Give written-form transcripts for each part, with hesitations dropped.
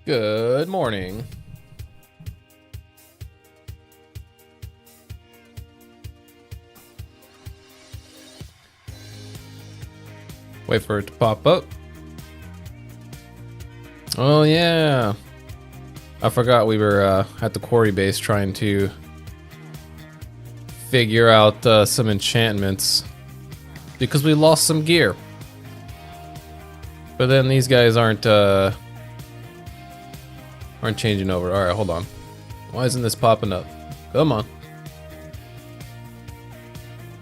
Good morning. Wait for it to pop up. Oh yeah. I forgot we were at the quarry base trying to figure out some enchantments because we lost some gear. But then these guys aren't changing over. All right, hold on. Why isn't this popping up? Come on.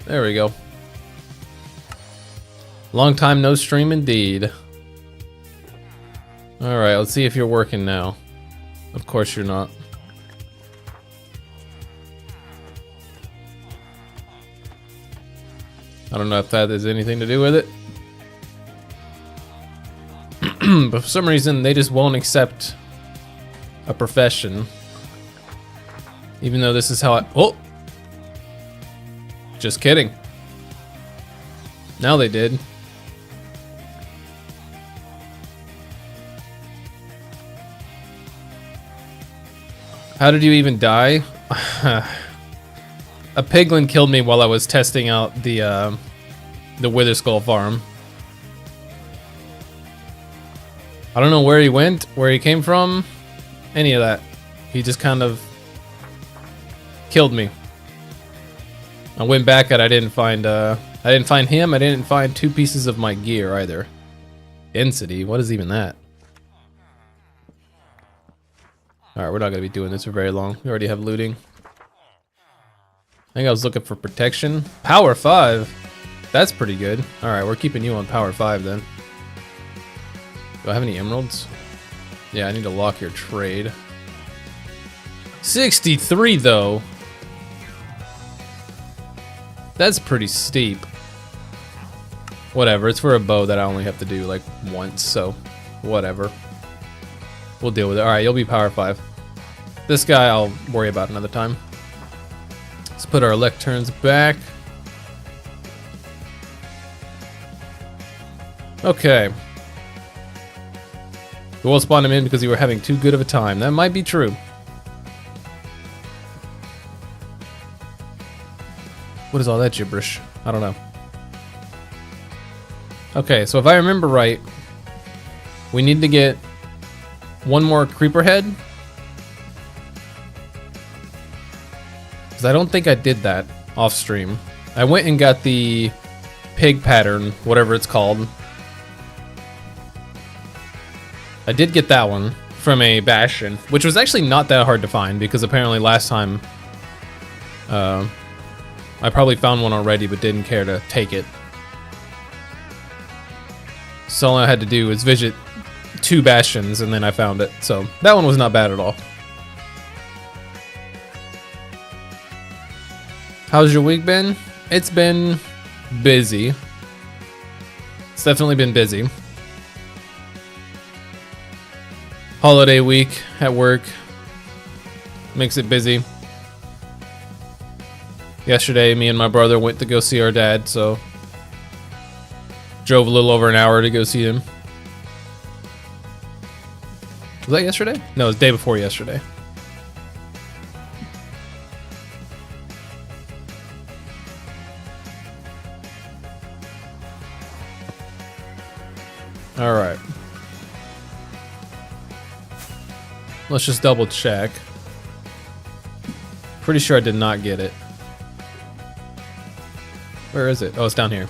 There we go. Long time no stream indeed. All right, let's see if you're working now. Of course you're not. I don't know if that has anything to do with it. But for some reason, they just won't accept a profession. Even though this is how I... Oh! Just kidding. Now they did. How did you even die? A piglin killed me while I was testing out the Wither Skull farm. I don't know where he went, where he came from, any of that. He just kind of killed me. I went back and I didn't find him. I didn't find 2 pieces of my gear either. Density, what is even that? All right, we're not gonna be doing this for very long. We already have looting. I think I was looking for protection. Power 5. That's pretty good. All right, we're keeping you on power 5 then. Do I have any emeralds? Yeah, I need to lock your trade. 63 though. That's pretty steep. Whatever, it's for a bow that I only have to do like once, so whatever. We'll deal with it. All right, you'll be power 5. This guy I'll worry about another time. Let's put our lecterns back. Okay. We won't spawn him in because we were having too good of a time. That might be true. What is all that gibberish? I don't know. Okay, so if I remember right, we need to get 1 more creeper head. Because I don't think I did that off stream. I went and got the pig pattern, whatever it's called. I did get that one from a Bastion, which was actually not that hard to find because apparently last time I probably found one already but didn't care to take it. So all I had to do was visit 2 Bastions and then I found it. So that one was not bad at all. How's your week been? It's been busy. It's definitely been busy. Holiday week at work makes it busy. Yesterday, me and my brother went to go see our dad, so drove a little over an hour to go see him. Was that yesterday? No, it was the day before yesterday. All right. Let's just double check. Pretty sure I did not get it. Where is it? Oh, it's down here.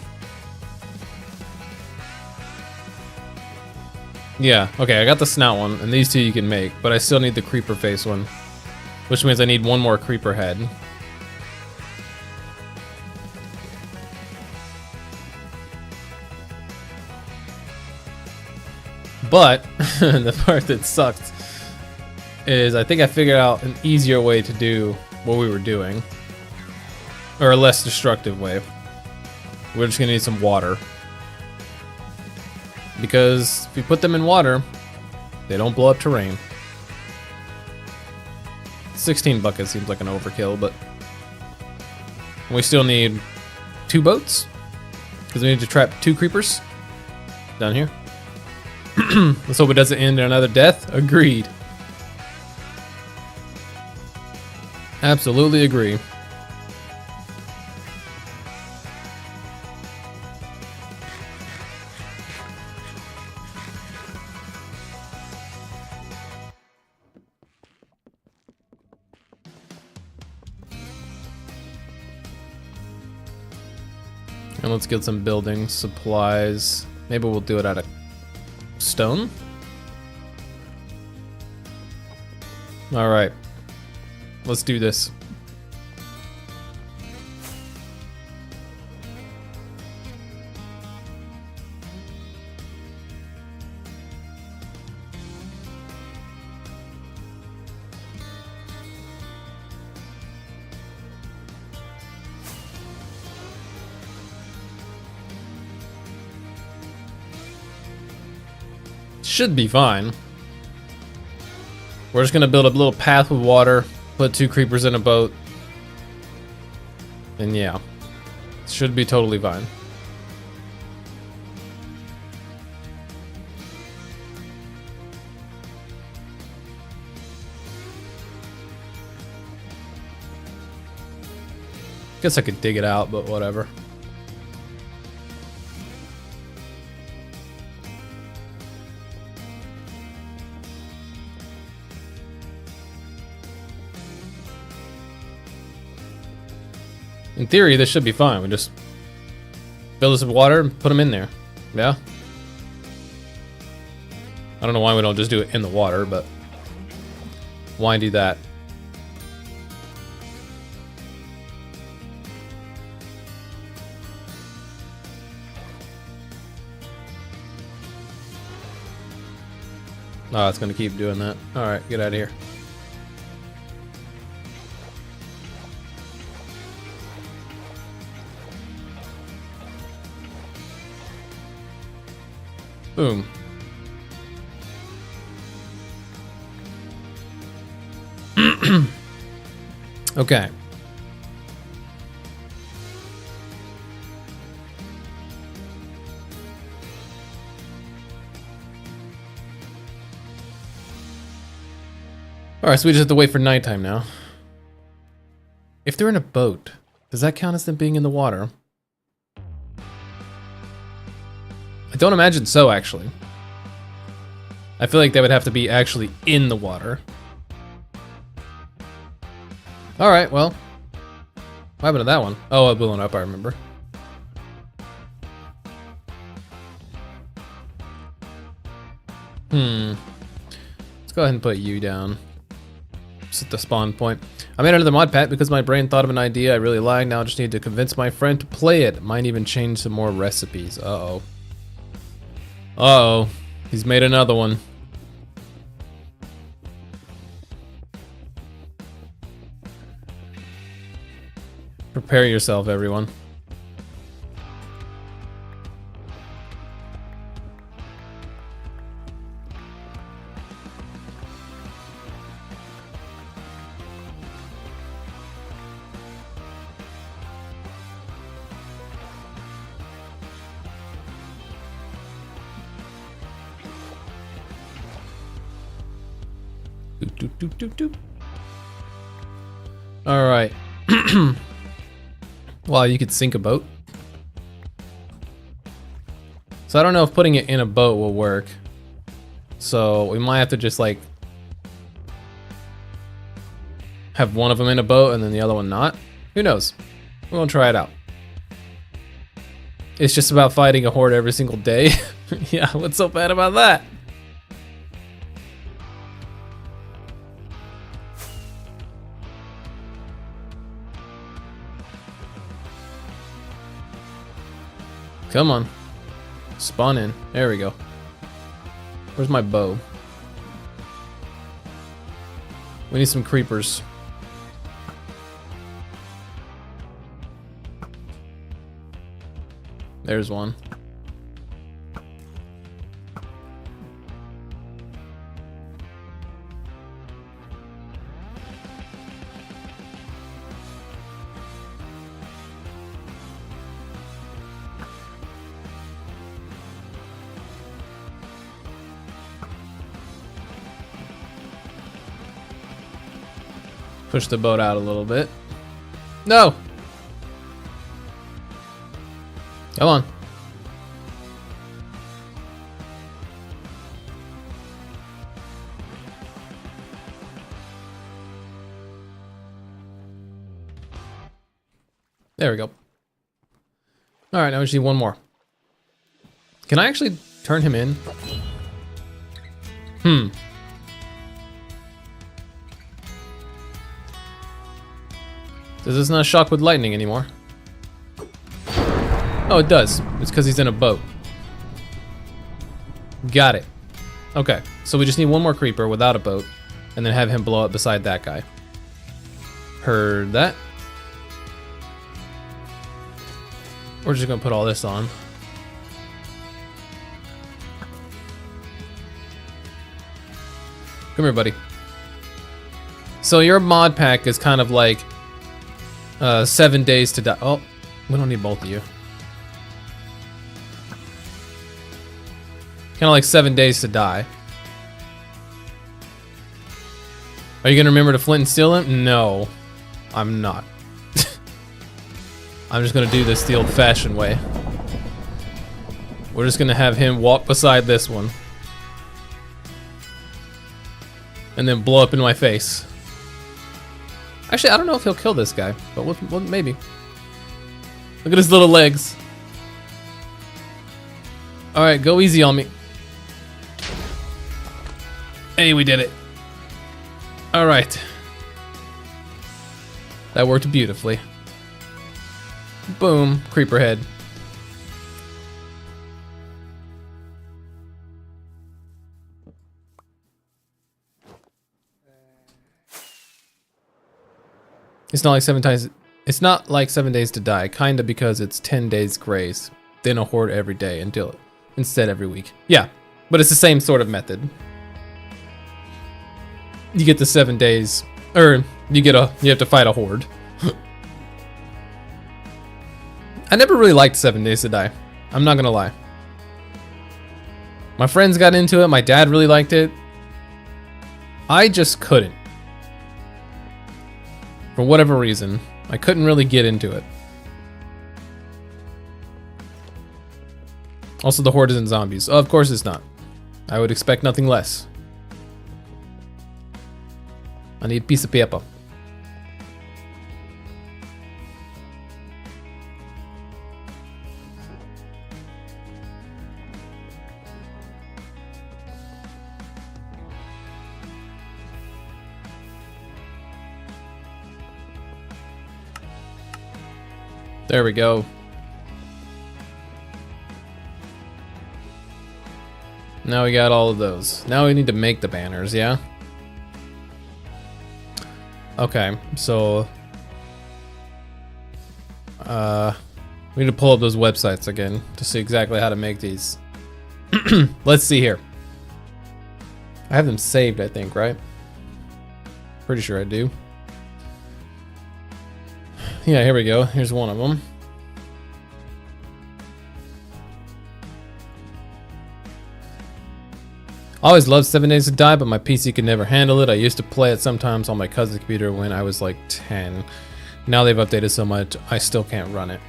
Yeah, okay, I got the snout one, and these 2 you can make, but I still need the creeper face one, which means I need 1 more creeper head. But the part that sucked is I think I figured out an easier way to do what we were doing, or a less destructive way. We're just gonna need some water, because if we put them in water, they don't blow up terrain. 16 buckets seems like an overkill, but we still need 2 boats because we need to trap 2 creepers down here. Let's hope it doesn't end in another death. Agreed. Absolutely agree. And let's get some building supplies. Maybe we'll do it out of stone. All right, let's do this. Should be fine. We're just gonna build a little path with water, put 2 creepers in a boat, and yeah, should be totally fine. Guess I could dig it out, but whatever. In theory, this should be fine. We just fill this with water and put them in there. Yeah. I don't know why we don't just do it in the water, but why do that? Oh, it's gonna keep doing that. All right, get out of here. Boom. Okay. Alright, so we just have to wait for nighttime now. If they're in a boat, does that count as them being in the water? I don't imagine so, actually. I feel like they would have to be actually in the water. Alright, well. What happened to that one? Oh, it blew up, I remember. Let's go ahead and put you down. Just at the spawn point. I made another mod pack because my brain thought of an idea I really like. Now I just need to convince my friend to play it. Might even change some more recipes. Uh-oh. Uh-oh. He's made another one. Prepare yourself, everyone. All right. Wow, you could sink a boat. So I don't know if putting it in a boat will work. So we might have to just like have one of them in a boat and then the other one not. Who knows? We're gonna try it out. It's just about fighting a horde every single day. Yeah, what's so bad about that? Come on. Spawn in. There we go. Where's my bow? We need some creepers. There's one. Push the boat out a little bit. No! Come on. There we go. Alright, now we just need one more. Can I actually turn him in? Does this not shock with lightning anymore? Oh, it does. It's because he's in a boat. Got it. Okay, so we just need one more creeper without a boat, and then have him blow up beside that guy. Heard that. We're just gonna put all this on. Come here, buddy. So your mod pack is kind of like 7 days to die. Oh, we don't need both of you. Kind of like 7 days to die. Are you gonna remember to flint and steel him? No, I'm not. I'm just gonna do this the old-fashioned way. We're just gonna have him walk beside this one. And then blow up in my face. Actually, I don't know if he'll kill this guy, but we'll maybe. Look at his little legs. Alright, go easy on me. Hey, we did it. Alright. That worked beautifully. Boom, creeper head. It's not like 7 times. It's not like 7 days to die, kinda, because it's 10 days grace, then a horde every day until instead every week. Yeah, but it's the same sort of method. You get the 7 days, or you have to fight a horde. I never really liked 7 days to die. I'm not gonna lie. My friends got into it. My dad really liked it. I just couldn't. For whatever reason, I couldn't really get into it. Also, the horde isn't zombies. Oh, of course it's not. I would expect nothing less. I need a piece of paper. There we go. Now we got all of those. Now we need to make the banners, yeah? Okay, so we need to pull up those websites again to see exactly how to make these. Let's see here. I have them saved, I think, right? Pretty sure I do. Yeah, here we go. Here's one of them. I always loved 7 Days to Die, but my PC could never handle it. I used to play it sometimes on my cousin's computer when I was like 10. Now they've updated so much, I still can't run it.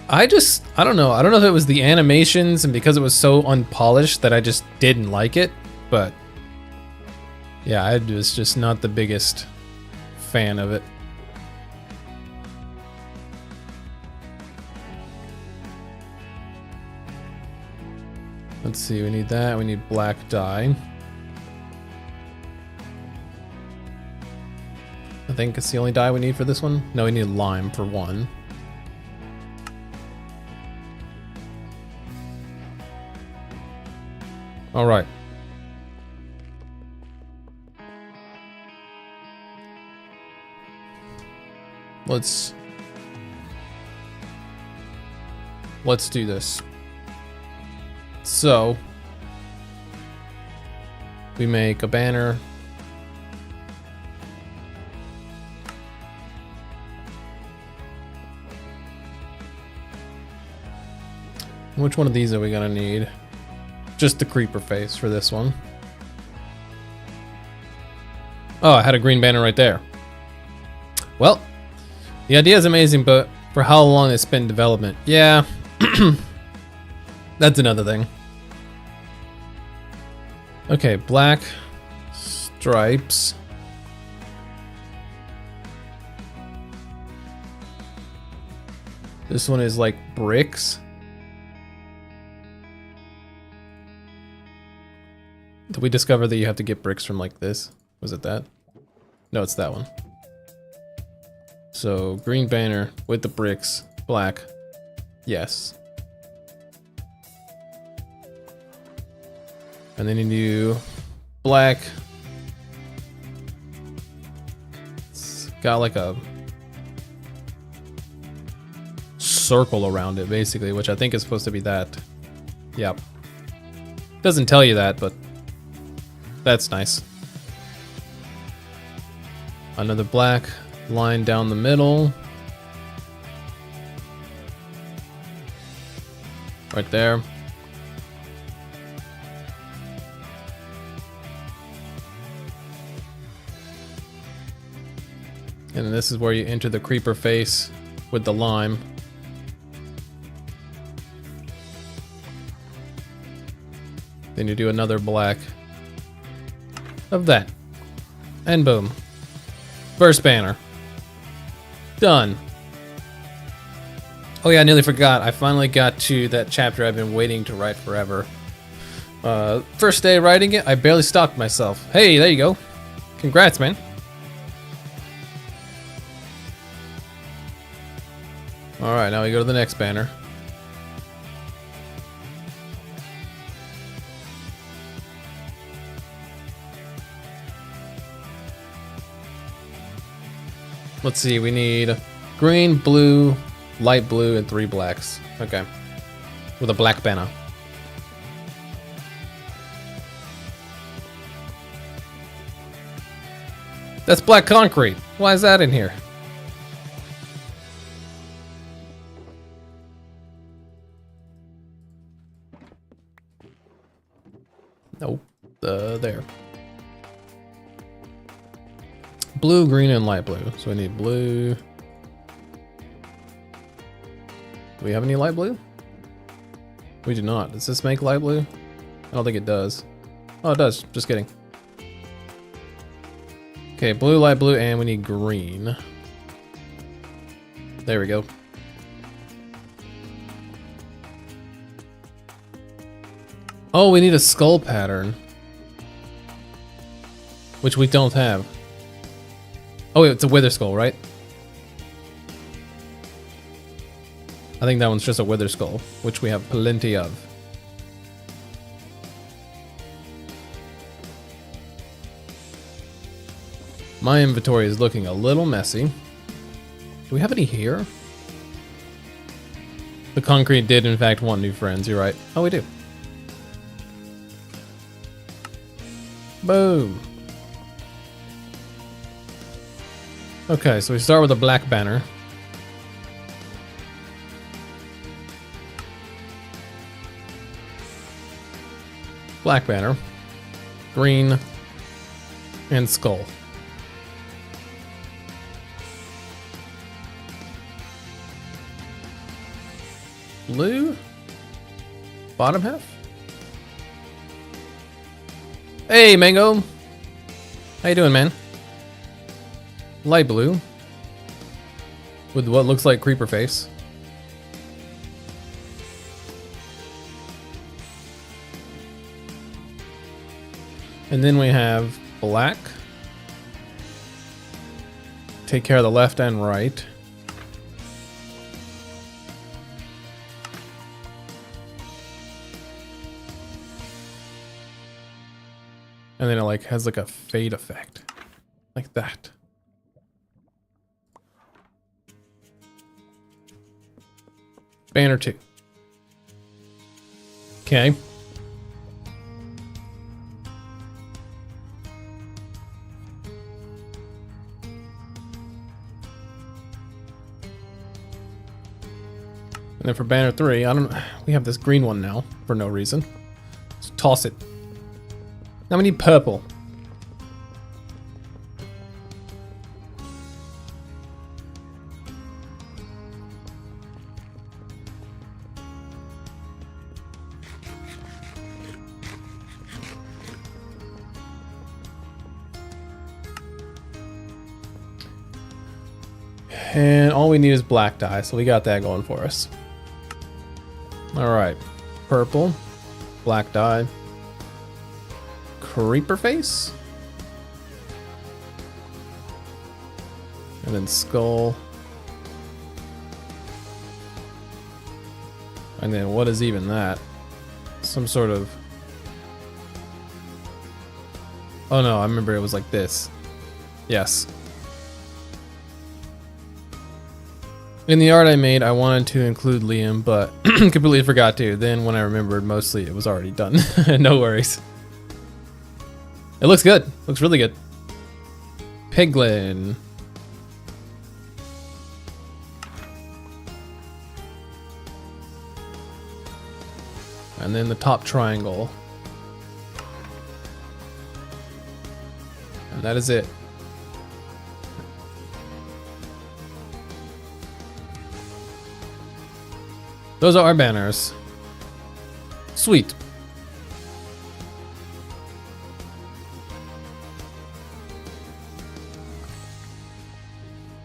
I don't know. I don't know if it was the animations and because it was so unpolished that I just didn't like it, but yeah, I was just not the biggest fan of it. Let's see, we need that, we need black dye. I think it's the only dye we need for this one. No, we need lime for one. All right. Let's do this. So we make a banner. Which one of these are we gonna need? Just the creeper face for this one. Oh, I had a green banner right there. Well, the idea is amazing, but for how long it's been in development. Yeah. That's another thing. Okay, black stripes. This one is like bricks. Did we discover that you have to get bricks from like this? Was it that? No, it's that one. So green banner with the bricks, black. Yes. And then you do black. It's got like a circle around it basically, which I think is supposed to be that. Yep. Doesn't tell you that, but that's nice. Another black line down the middle. Right there. And then this is where you enter the creeper face with the lime. Then you do another black of that. And boom. First banner. Done. Oh yeah, I nearly forgot. I finally got to that chapter I've been waiting to write forever. First day writing it, I barely stopped myself. Hey, there you go. Congrats, man. Alright, now we go to the next banner. Let's see, we need green, blue, light blue, and 3 blacks. Okay. With a black banner. That's black concrete. Why is that in here? Nope. There. Blue, green, and light blue. So we need blue. Do we have any light blue? We do not. Does this make light blue? I don't think it does. Oh, it does. Just kidding. Okay, blue, light blue, and we need green. There we go. Oh, we need a skull pattern. Which we don't have. Oh, wait, it's a wither skull, right? I think that one's just a wither skull, which we have plenty of. My inventory is looking a little messy. Do we have any here? The concrete did in fact want new friends, you're right. Oh, we do. Boom. Okay, so we start with a black banner. Black banner. Green. And skull. Blue? Bottom half? Hey, Mango! How you doing, man? Light blue. With what looks like creeper face. And then we have black. Take care of the left and right. And then it like has like a fade effect. Like that. Banner 2. Okay. And then for banner 3, we have this green one now for no reason. Let's toss it. Now we need purple. And all we need is black dye, so we got that going for us. Alright. Purple. Black dye. Creeper face. And then skull. And then what is even that? Some sort of... Oh no, I remember it was like this. Yes. In the art I made, I wanted to include Liam, but completely forgot to. Then when I remembered, mostly it was already done. No worries. It looks good. Looks really good. Piglin. And then the top triangle. And that is it. Those are our banners. Sweet.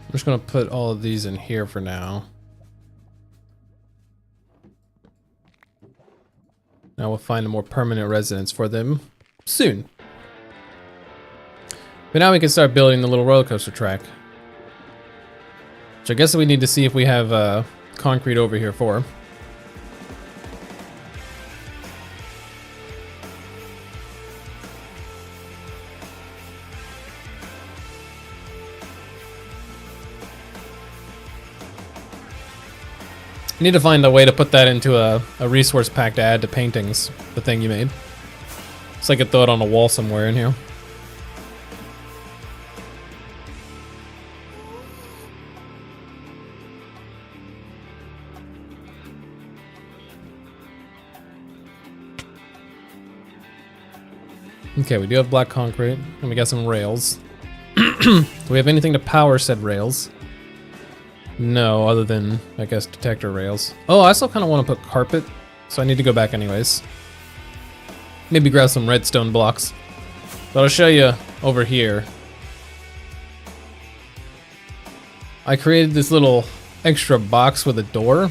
I'm just gonna put all of these in here for now. Now we'll find a more permanent residence for them soon. But now we can start building the little roller coaster track. Which I guess we need to see if we have concrete over here for. I need to find a way to put that into a resource pack to add to paintings, the thing you made. So I could throw it on a wall somewhere in here. Okay, we do have black concrete, and we got some rails. Do we have anything to power said rails? No, other than, I guess, detector rails. Oh, I still kind of want to put carpet, so I need to go back anyways. Maybe grab some redstone blocks. But I'll show you over here. I created this little extra box with a door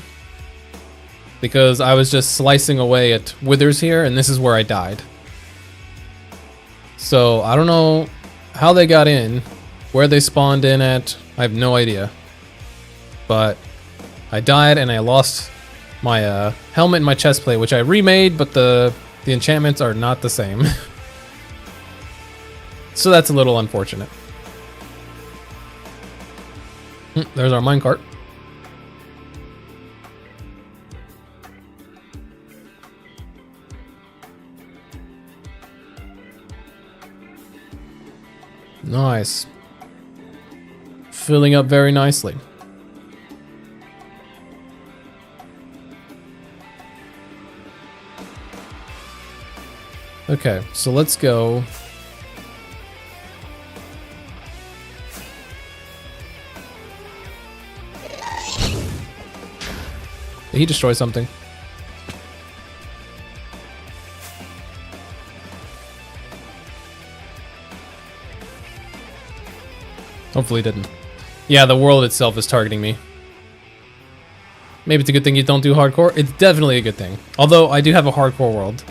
because I was just slicing away at withers here, and this is where I died. So, I don't know how they got in, where they spawned in at, I have no idea. But I died and I lost my helmet and my chest plate, which I remade, but the enchantments are not the same. So that's a little unfortunate. There's our minecart. Nice. Filling up very nicely. Okay, so let's go. Did he destroy something? Hopefully he didn't. Yeah, the world itself is targeting me. Maybe it's a good thing you don't do hardcore. It's definitely a good thing. Although I do have a hardcore world.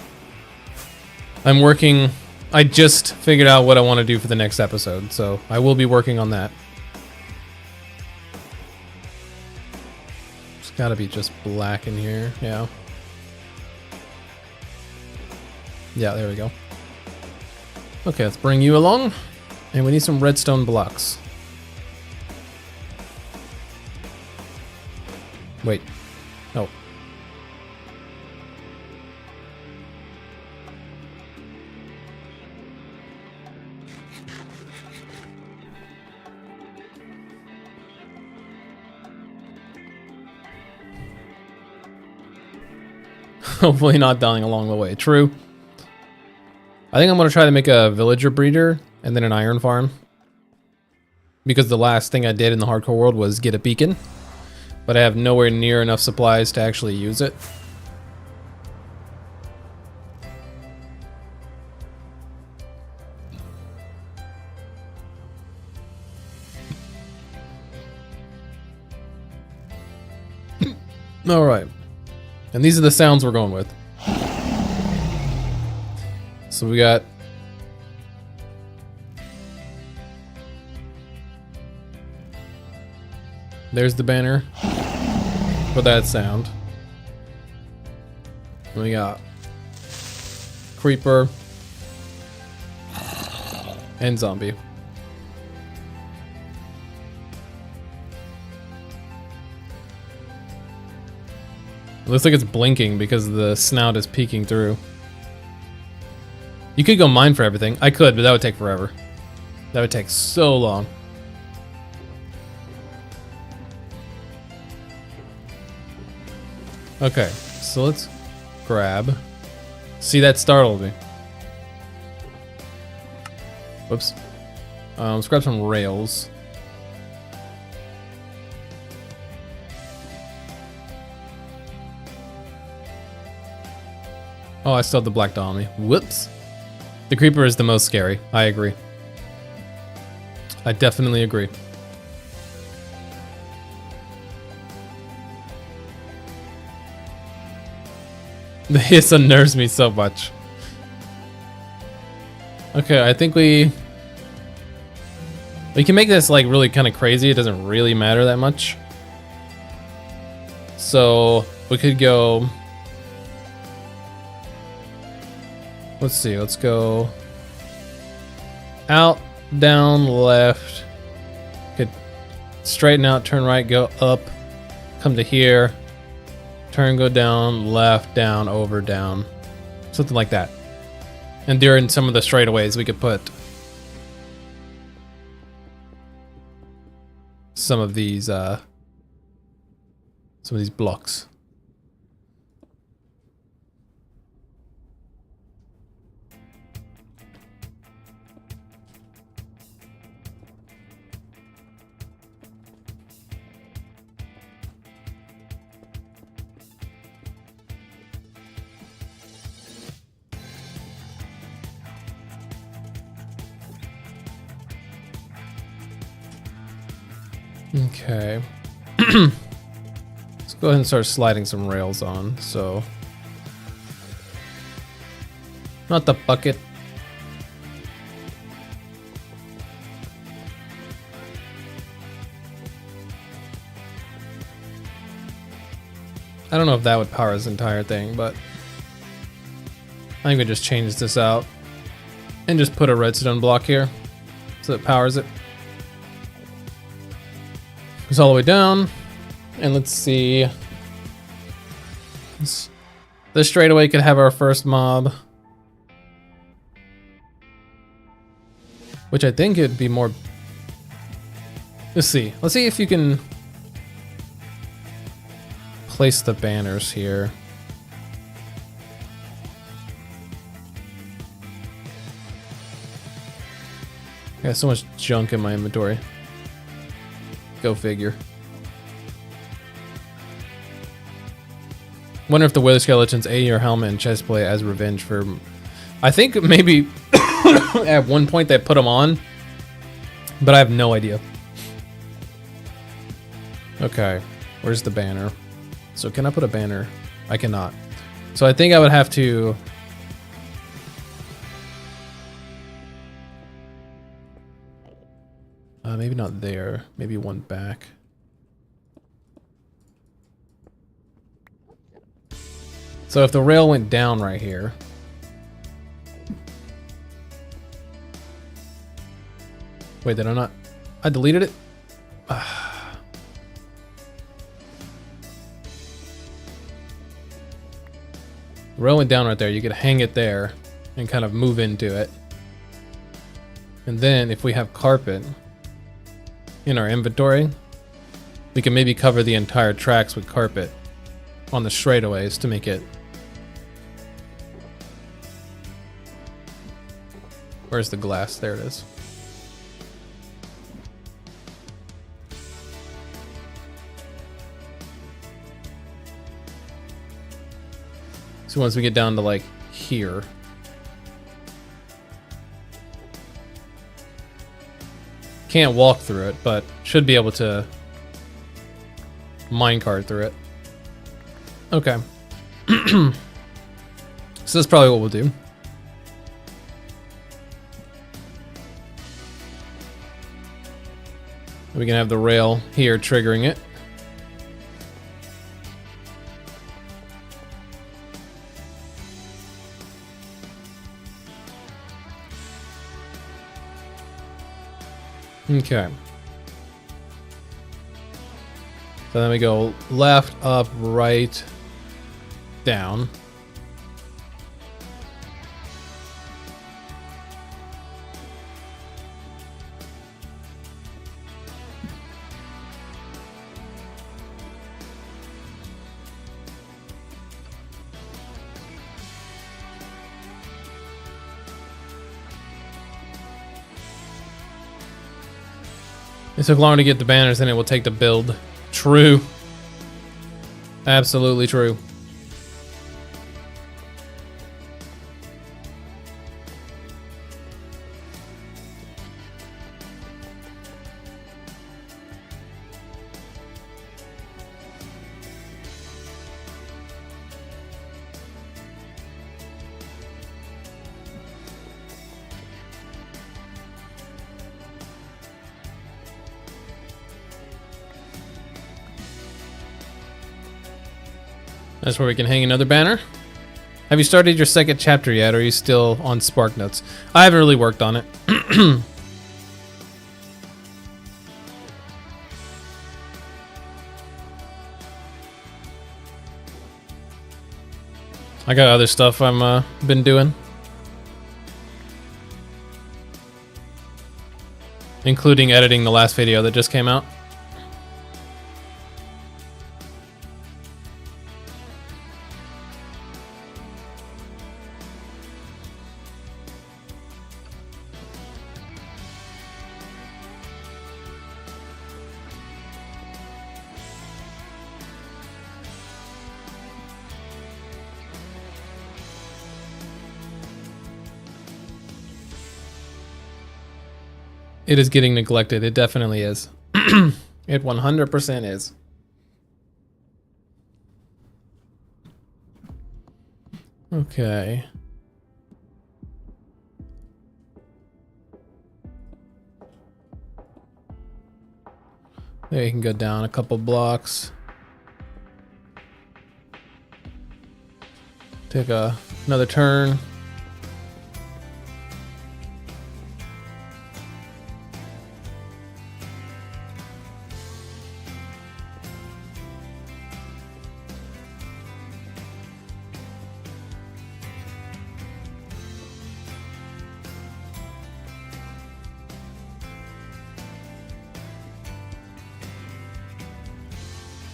I'm working, I just figured out what I want to do for the next episode, so I will be working on that. It's gotta be just black in here, yeah. Yeah, there we go. Okay, let's bring you along. And we need some redstone blocks. Wait. Oh. Hopefully not dying along the way. True. I think I'm going to try to make a villager breeder and then an iron farm. Because the last thing I did in the hardcore world was get a beacon. But I have nowhere near enough supplies to actually use it. All right. And these are the sounds we're going with. So we got... There's the banner for that sound. And we got creeper and zombie. It looks like it's blinking because the snout is peeking through. You could go mine for everything. I could, but that would take forever. That would take so long. Okay, so let's grab. See, that startled me. Whoops. Let's grab some rails. Oh, I still have the black doll on me. Whoops. The creeper is the most scary. I agree. I definitely agree. The hiss unnerves me so much. Okay, I think we can make this like really kind of crazy. It doesn't really matter that much. So we could go. Let's see. Let's go out, down, left. Could straighten out, turn right, go up, come to here. Turn, go down, left, down, over, down. Something like that. And during some of the straightaways, we could put some of these blocks. Okay. Let's go ahead and start sliding some rails on. So, not the bucket. I don't know if that would power this entire thing, but I think we just change this out and just put a redstone block here so it powers it. Goes all the way down, and let's see. This straightaway could have our first mob, which I think it'd be more. Let's see. Let's see if you can place the banners here. I got so much junk in my inventory. Go figure. Wonder if the Wither Skeletons ate your helmet and chestplate as revenge for... I think maybe at one point they put them on, but I have no idea. Okay, where's the banner? So can I put a banner? I cannot. So I think I would have to... maybe not there. Maybe one back. So if the rail went down right here. Wait, did I not? I deleted it? The rail went down right there. You could hang it there and kind of move into it. And then if we have carpet in our inventory, we can maybe cover the entire tracks with carpet on the straightaways to make it. Where's the glass? There it is. So once we get down to like here, can't walk through it, but should be able to minecart through it. Okay. So that's probably what we'll do. We can have the rail here triggering it. Okay. So then we go left, up, right, down. It took longer to get the banners than it will take to build. True. Absolutely true. That's where we can hang another banner. Have you started your second chapter yet, or are you still on Spark Notes? I haven't really worked on it. I got other stuff I'm been doing, including editing the last video that just came out. It is getting neglected. It definitely is. It 100% is. Okay. There you can go down a couple blocks. Take another turn.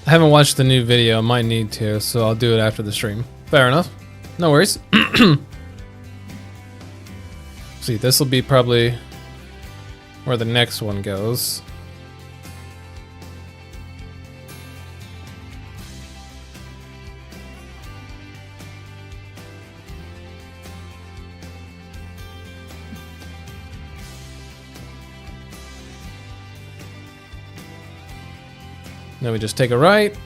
I haven't watched the new video. I might need to, so I'll do it after the stream. Fair enough. No worries. See, this will be probably where the next one goes. Then we just take a right.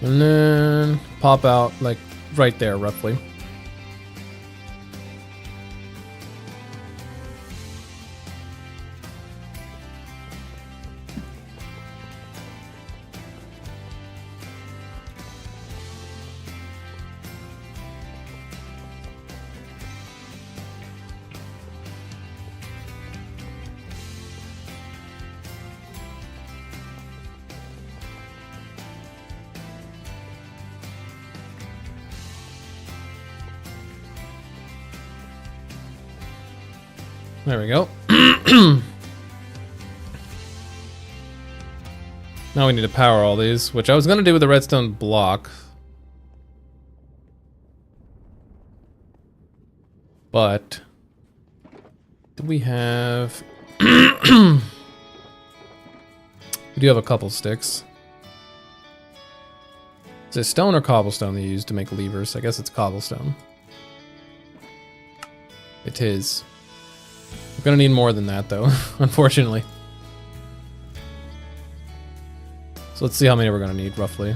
And then pop out like right there roughly. There we go. Now we need to power all these, which I was going to do with the redstone block. But do we have... we do have a couple sticks. Is it stone or cobblestone they use to make levers? I guess it's cobblestone. It is. We're gonna need more than that though, unfortunately. So let's see how many we're gonna need roughly.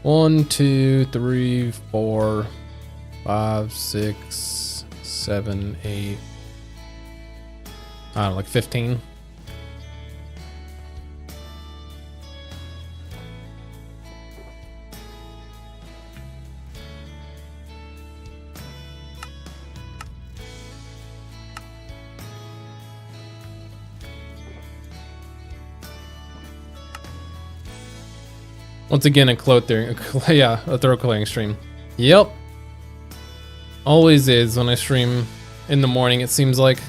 1, 2, 3, 4, 5, 6, 7, 8. I don't know, like 15. Once again, a thorough clearing stream. Yep. Always is when I stream in the morning, it seems like.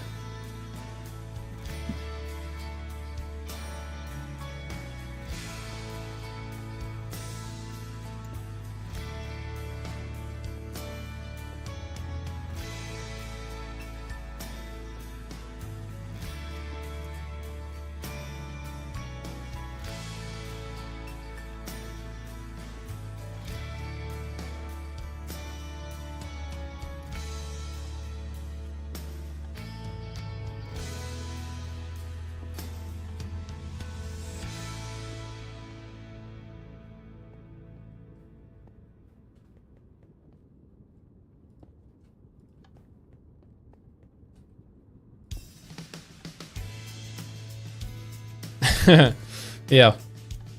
Yeah.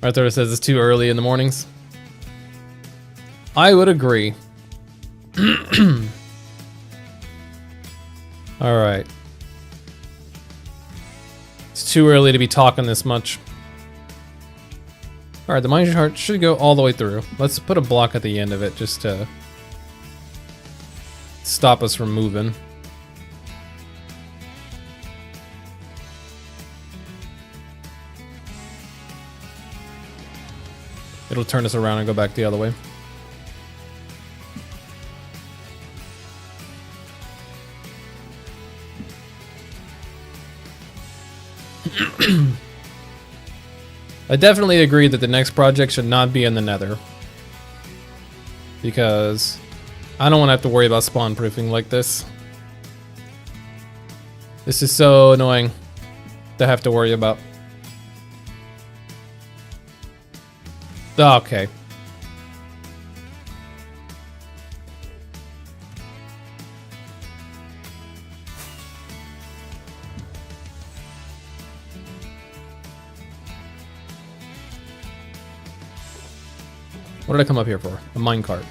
Arthur says it's too early in the mornings. I would agree. Alright. It's too early to be talking this much. Alright, the mine chart should go all the way through. Let's put a block at the end of it just to stop us from moving. It'll turn us around and go back the other way. I definitely agree that the next project should not be in the Nether. Because I don't want to have to worry about spawn proofing like this. This is so annoying to have to worry about. Okay. What did I come up here for? A minecart.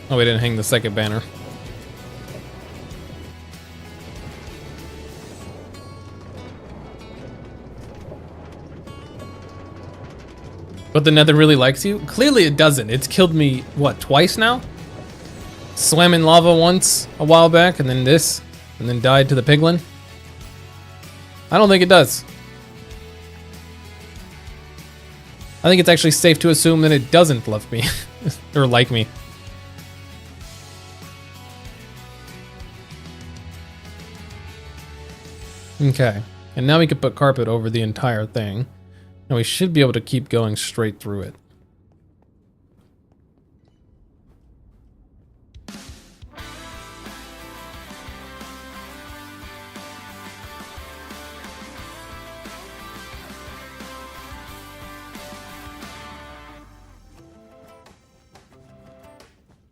Oh, we didn't hang the second banner. But the Nether really likes you? Clearly it doesn't. It's killed me, what, twice now? Swam in lava once a while back, and then this, and then died to the piglin. I don't think it does. I think it's actually safe to assume that it doesn't love me, or like me. Okay, and now we can put carpet over the entire thing. And we should be able to keep going straight through it.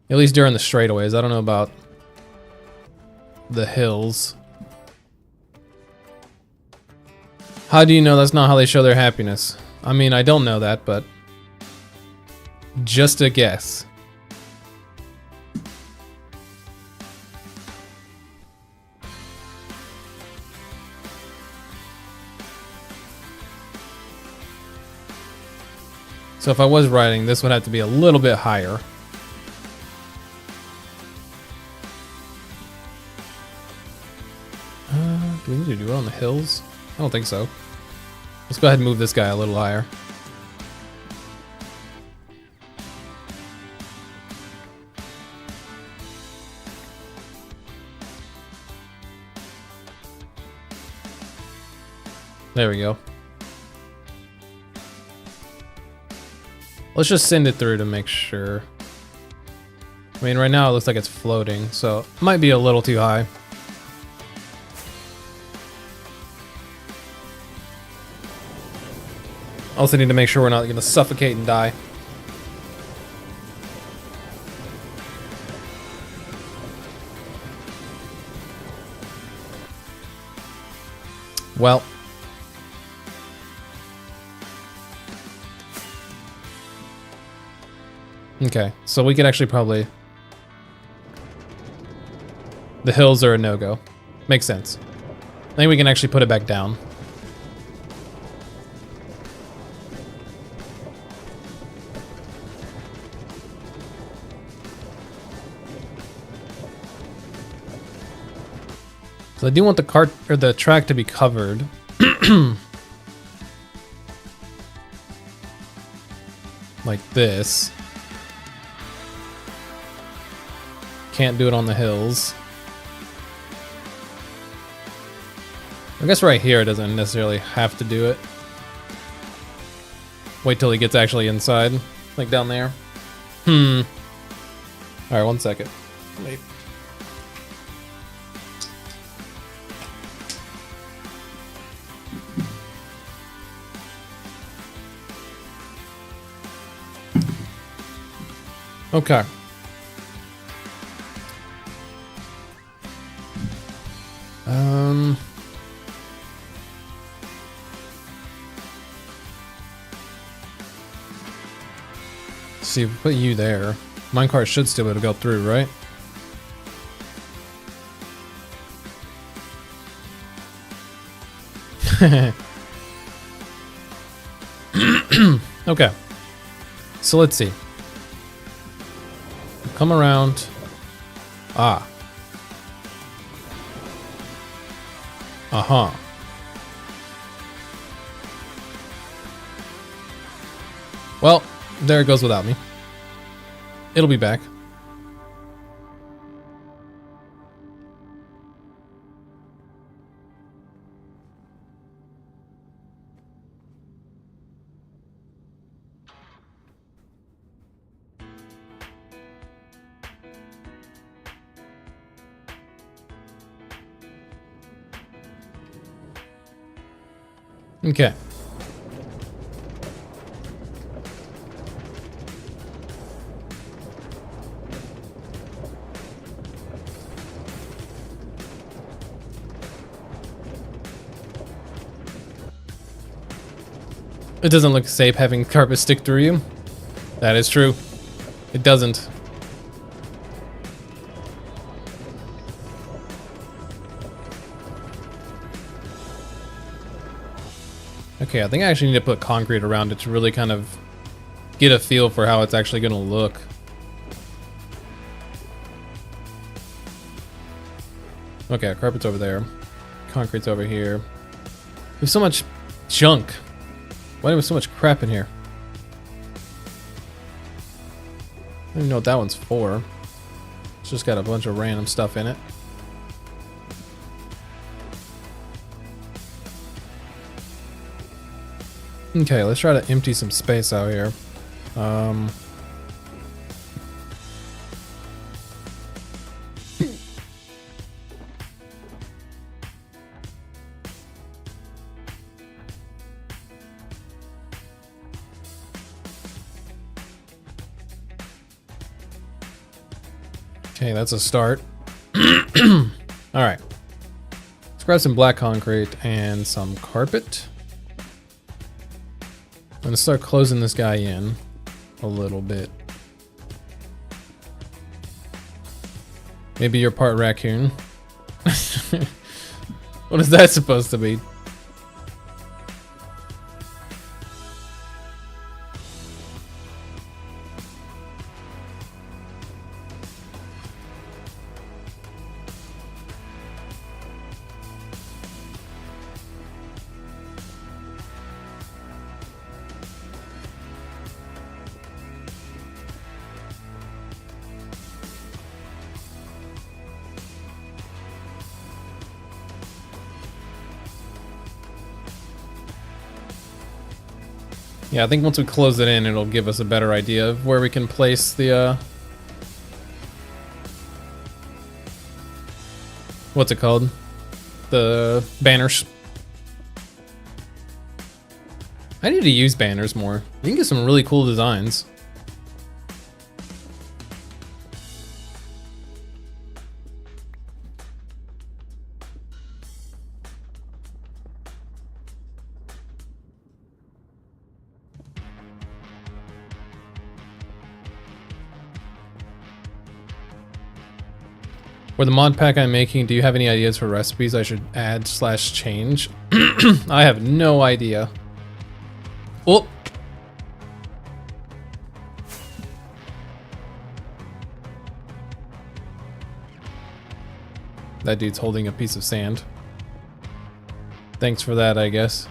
At least during the straightaways. I don't know about the hills. How do you know that's not how they show their happiness? I mean, I don't know that, but just a guess. So if I was riding, this would have to be a little bit higher. Do we need to do it on the hills? I don't think so. Let's go ahead and move this guy a little higher. There we go. Let's just send it through to make sure. I mean, right now it looks like it's floating, so it might be a little too high. Also need to make sure we're not going to suffocate and die. Well. Okay, so we could actually probably... The hills are a no-go. Makes sense. I think we can actually put it back down. So I do want the cart or the track to be covered. Like this. Can't do it on the hills. I guess right here it doesn't necessarily have to do it. Wait till he gets actually inside. Like down there. Alright, 1 second. Wait. Okay. See, if we put you there, minecart should still be able to go through, right? Okay. So let's see. Come around. Ah. Uh-huh. Well, there it goes without me. It'll be back. Okay. It doesn't look safe having carpet stick through you. That is true. It doesn't. Okay, I think I actually need to put concrete around it to really kind of get a feel for how it's actually going to look. Okay, carpet's over there. Concrete's over here. There's so much junk. Why do we have so much crap in here? I don't even know what that one's for. It's just got a bunch of random stuff in it. Okay, let's try to empty some space out here. Okay, that's a start. All right. Let's grab some black concrete and some carpet. I'm gonna start closing this guy in a little bit. Maybe you're part raccoon. What is that supposed to be? Yeah, I think once we close it in, it'll give us a better idea of where we can place the, what's it called? The banners. I need to use banners more. You can get some really cool designs. For the mod pack I'm making, do you have any ideas for recipes I should add / change? I have no idea. Oh! That dude's holding a piece of sand. Thanks for that, I guess.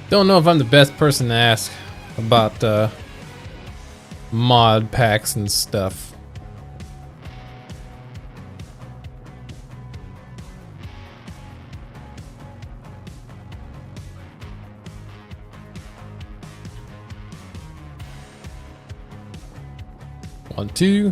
Don't know if I'm the best person to ask about mod packs and stuff. One, two.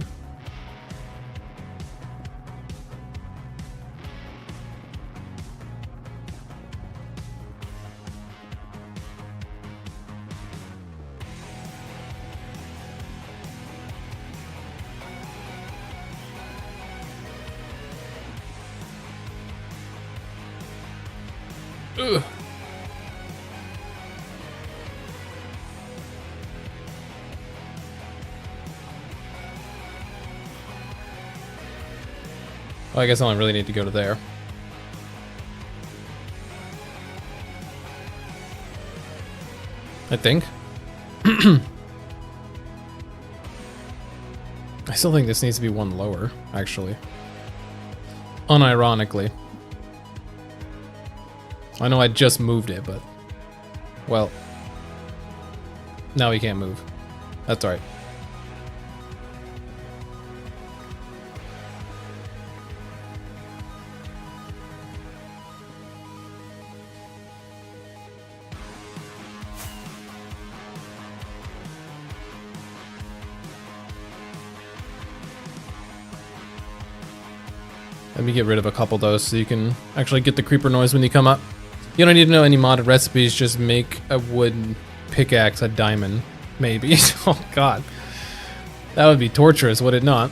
Ugh. Well, I guess I only really need to go to there. I think. I still think this needs to be one lower, actually. Unironically. I know I just moved it, but... well... now we can't move. That's alright. Let me get rid of a couple of those so you can actually get the creeper noise when you come up. You don't need to know any modded recipes, just make a wooden pickaxe a diamond. Maybe. Oh god. That would be torturous, would it not?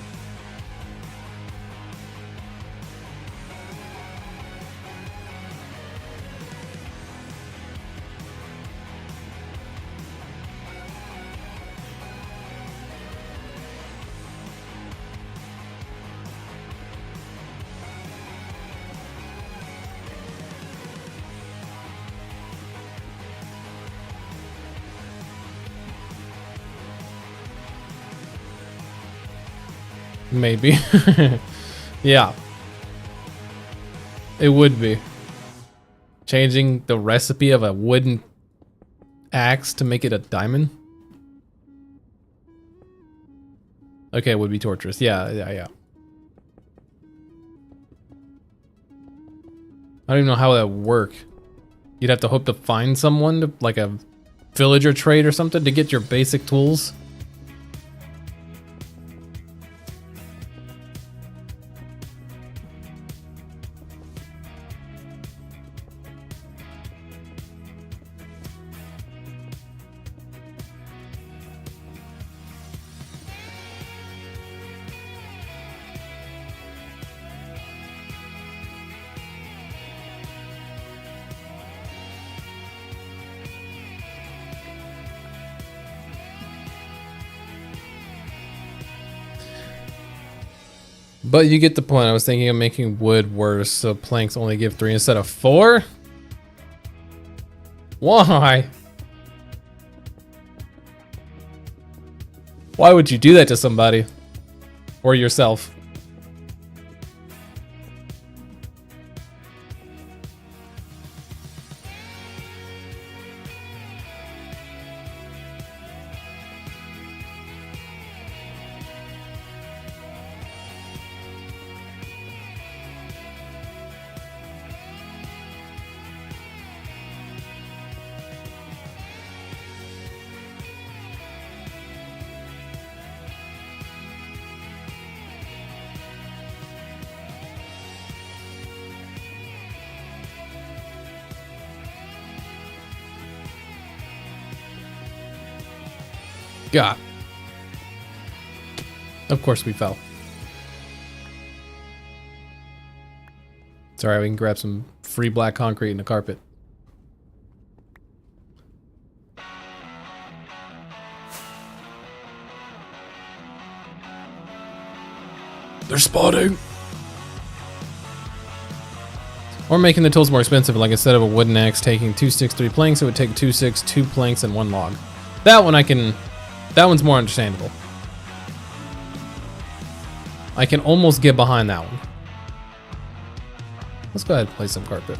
Maybe. Yeah. It would be. Changing the recipe of a wooden axe to make it a diamond? Okay, it would be torturous. Yeah. I don't even know how that would work. You'd have to hope to find someone, to, like a villager trade or something, to get your basic tools. But you get the point. I was thinking of making wood worse, so planks only give 3 instead of 4? Why? Why would you do that to somebody? Or yourself? God. Of course we fell. It's alright, we can grab some free black concrete in the carpet. They're spotting! Or making the tools more expensive, like instead of a wooden axe taking 2 sticks, 3 planks, it would take 2 sticks, 2 planks, and 1 log. That one I can... That one's more understandable. I can almost get behind that one. Let's go ahead and play some carpet.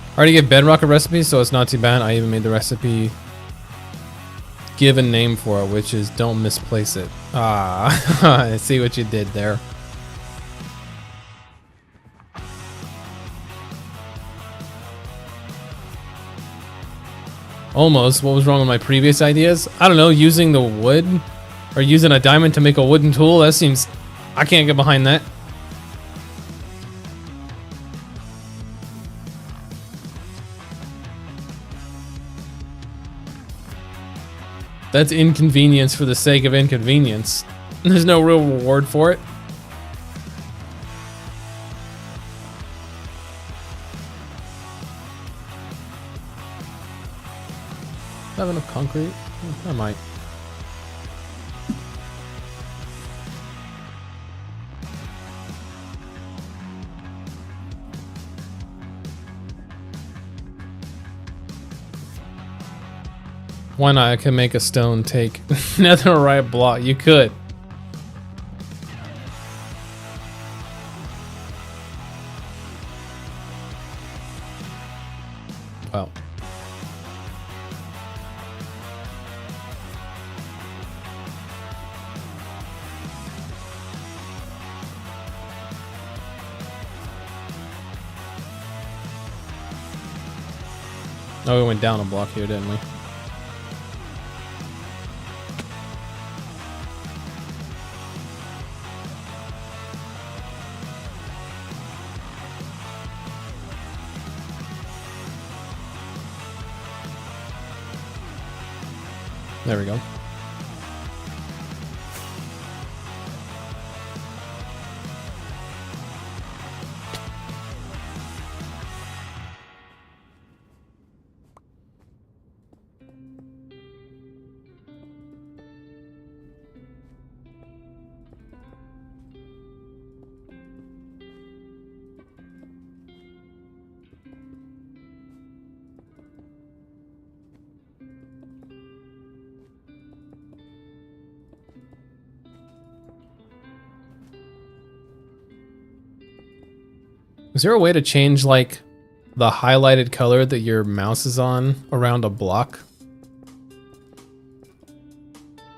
I already gave Bedrock a recipe, so it's not too bad. I even made the recipe give a name for it, which is don't misplace it. Ah, I see what you did there. Almost. What was wrong with my previous ideas? I don't know, using the wood or using a diamond to make a wooden tool. That seems... I can't get behind that. That's inconvenience for the sake of inconvenience. There's no real reward for it. Do I have enough concrete? I might. Why not? I can make a stone take netherite block. You could. Wow. Oh, we went down a block here, didn't we? There we go. Is there a way to change like the highlighted color that your mouse is on around a block?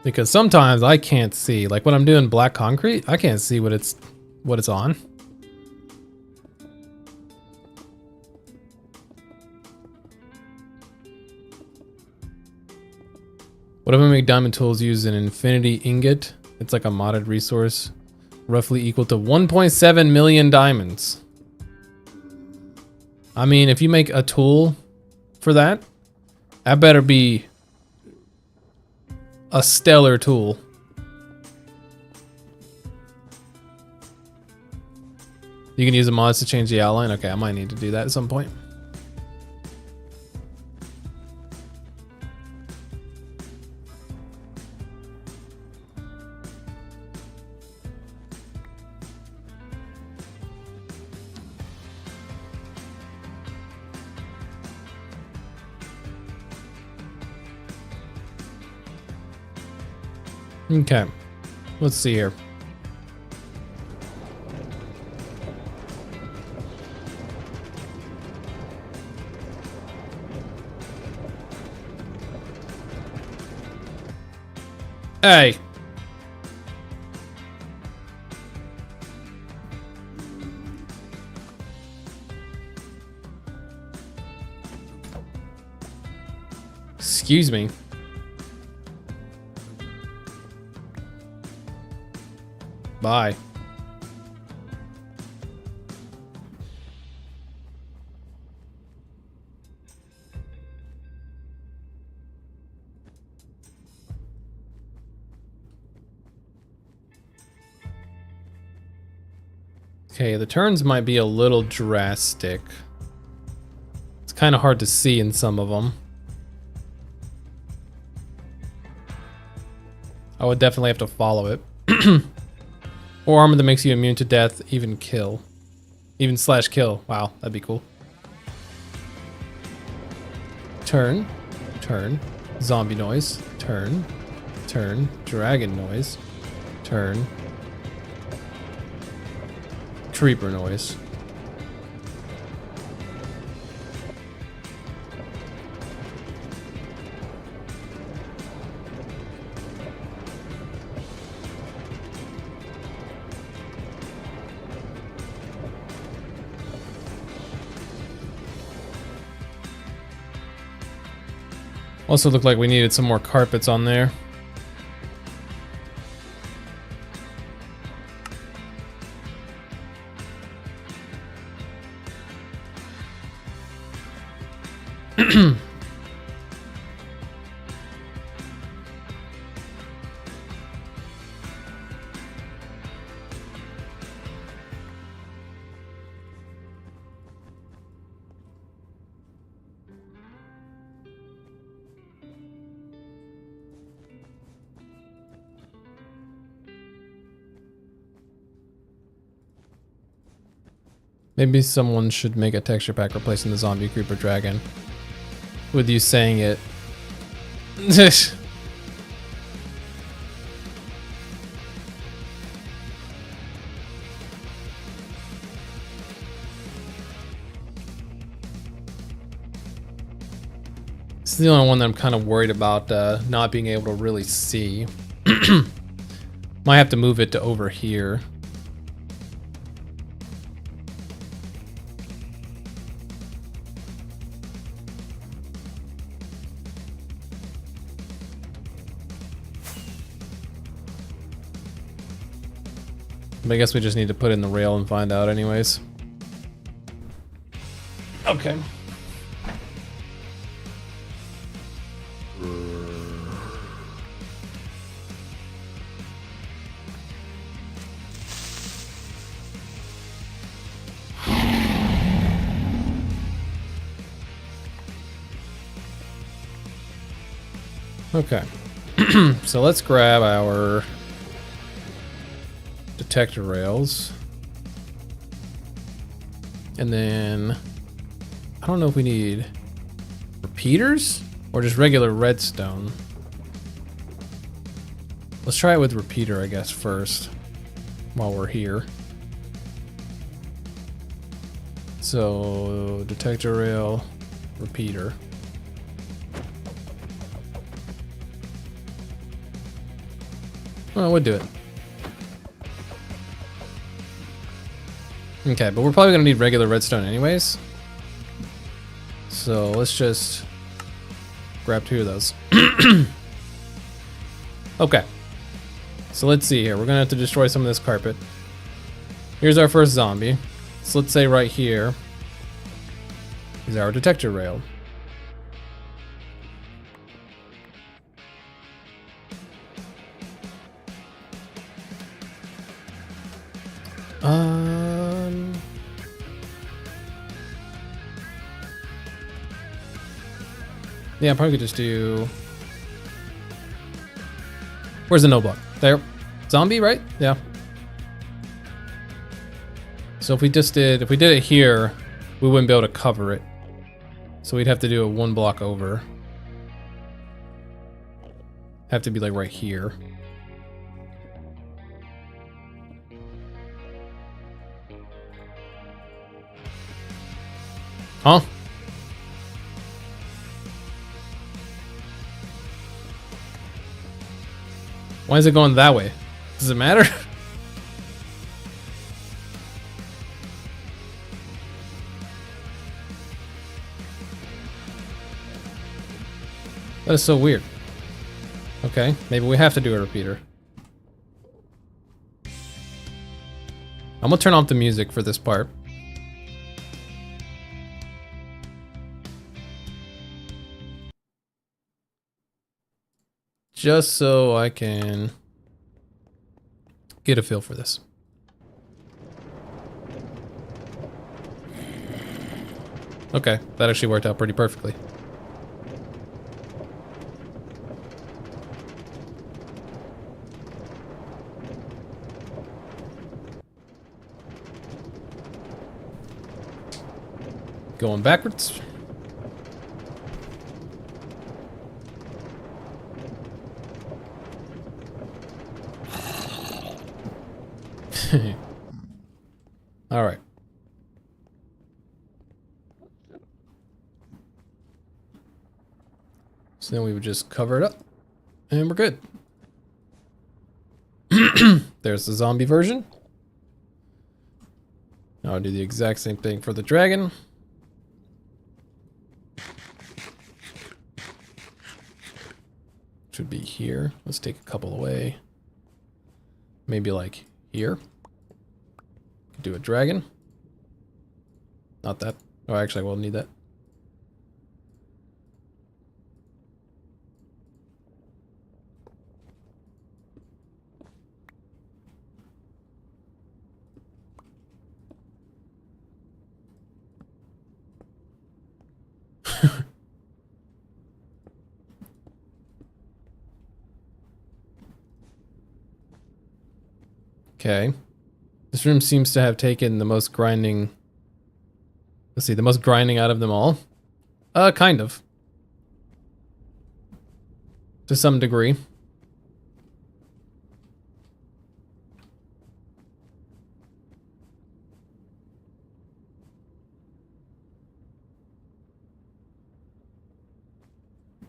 Because sometimes I can't see, like when I'm doing black concrete, I can't see what it's on. What if I make diamond tools use an infinity ingot? It's like a modded resource, roughly equal to 1.7 million diamonds. I mean, if you make a tool for that, that better be a stellar tool. You can use the mods to change the outline. Okay, I might need to do that at some point. Okay, let's see here. Hey. Excuse me. Bye. Okay, the turns might be a little drastic. It's kind of hard to see in some of them. I would definitely have to follow it. Or armor that makes you immune to death, even kill. Even slash kill. Wow, that'd be cool. Turn. Turn. Zombie noise. Turn. Turn. Dragon noise. Turn. Creeper noise. Also looked like we needed some more carpets on there. Maybe someone should make a texture pack replacing the zombie creeper dragon. With you saying it. It's the only one that I'm kind of worried about not being able to really see. Might have to move it to over here. But I guess we just need to put in the rail and find out anyways. Okay. Okay. So let's grab our detector rails. And then I don't know if we need repeaters or just regular redstone. Let's try it with repeater, I guess, first while we're here. So detector rail, repeater. Well, we'll do it. Okay, but we're probably gonna need regular redstone anyways. So let's just grab 2 of those. Okay. So let's see here. We're gonna have to destroy some of this carpet. Here's our first zombie. So let's say right here. is our detector rail. Yeah, I probably could just do... Where's the no block? There. Zombie, right? Yeah. So if we did it here, we wouldn't be able to cover it. So we'd have to do it one block over. Have to be like right here. Huh? Why is it going that way? Does it matter? That is so weird. Okay, maybe we have to do a repeater. I'm gonna turn off the music for this part. Just so I can get a feel for this. Okay, that actually worked out pretty perfectly. Going backwards. All right. So then we would just cover it up and we're good. There's the zombie version. Now I'll do the exact same thing for the dragon. Should be here. Let's take a couple away. Maybe like here. Could do a dragon. Not that. Oh, actually, I will need that. Okay. This room seems to have taken the most grinding. Let's see, the most grinding out of them all. Kind of. To some degree.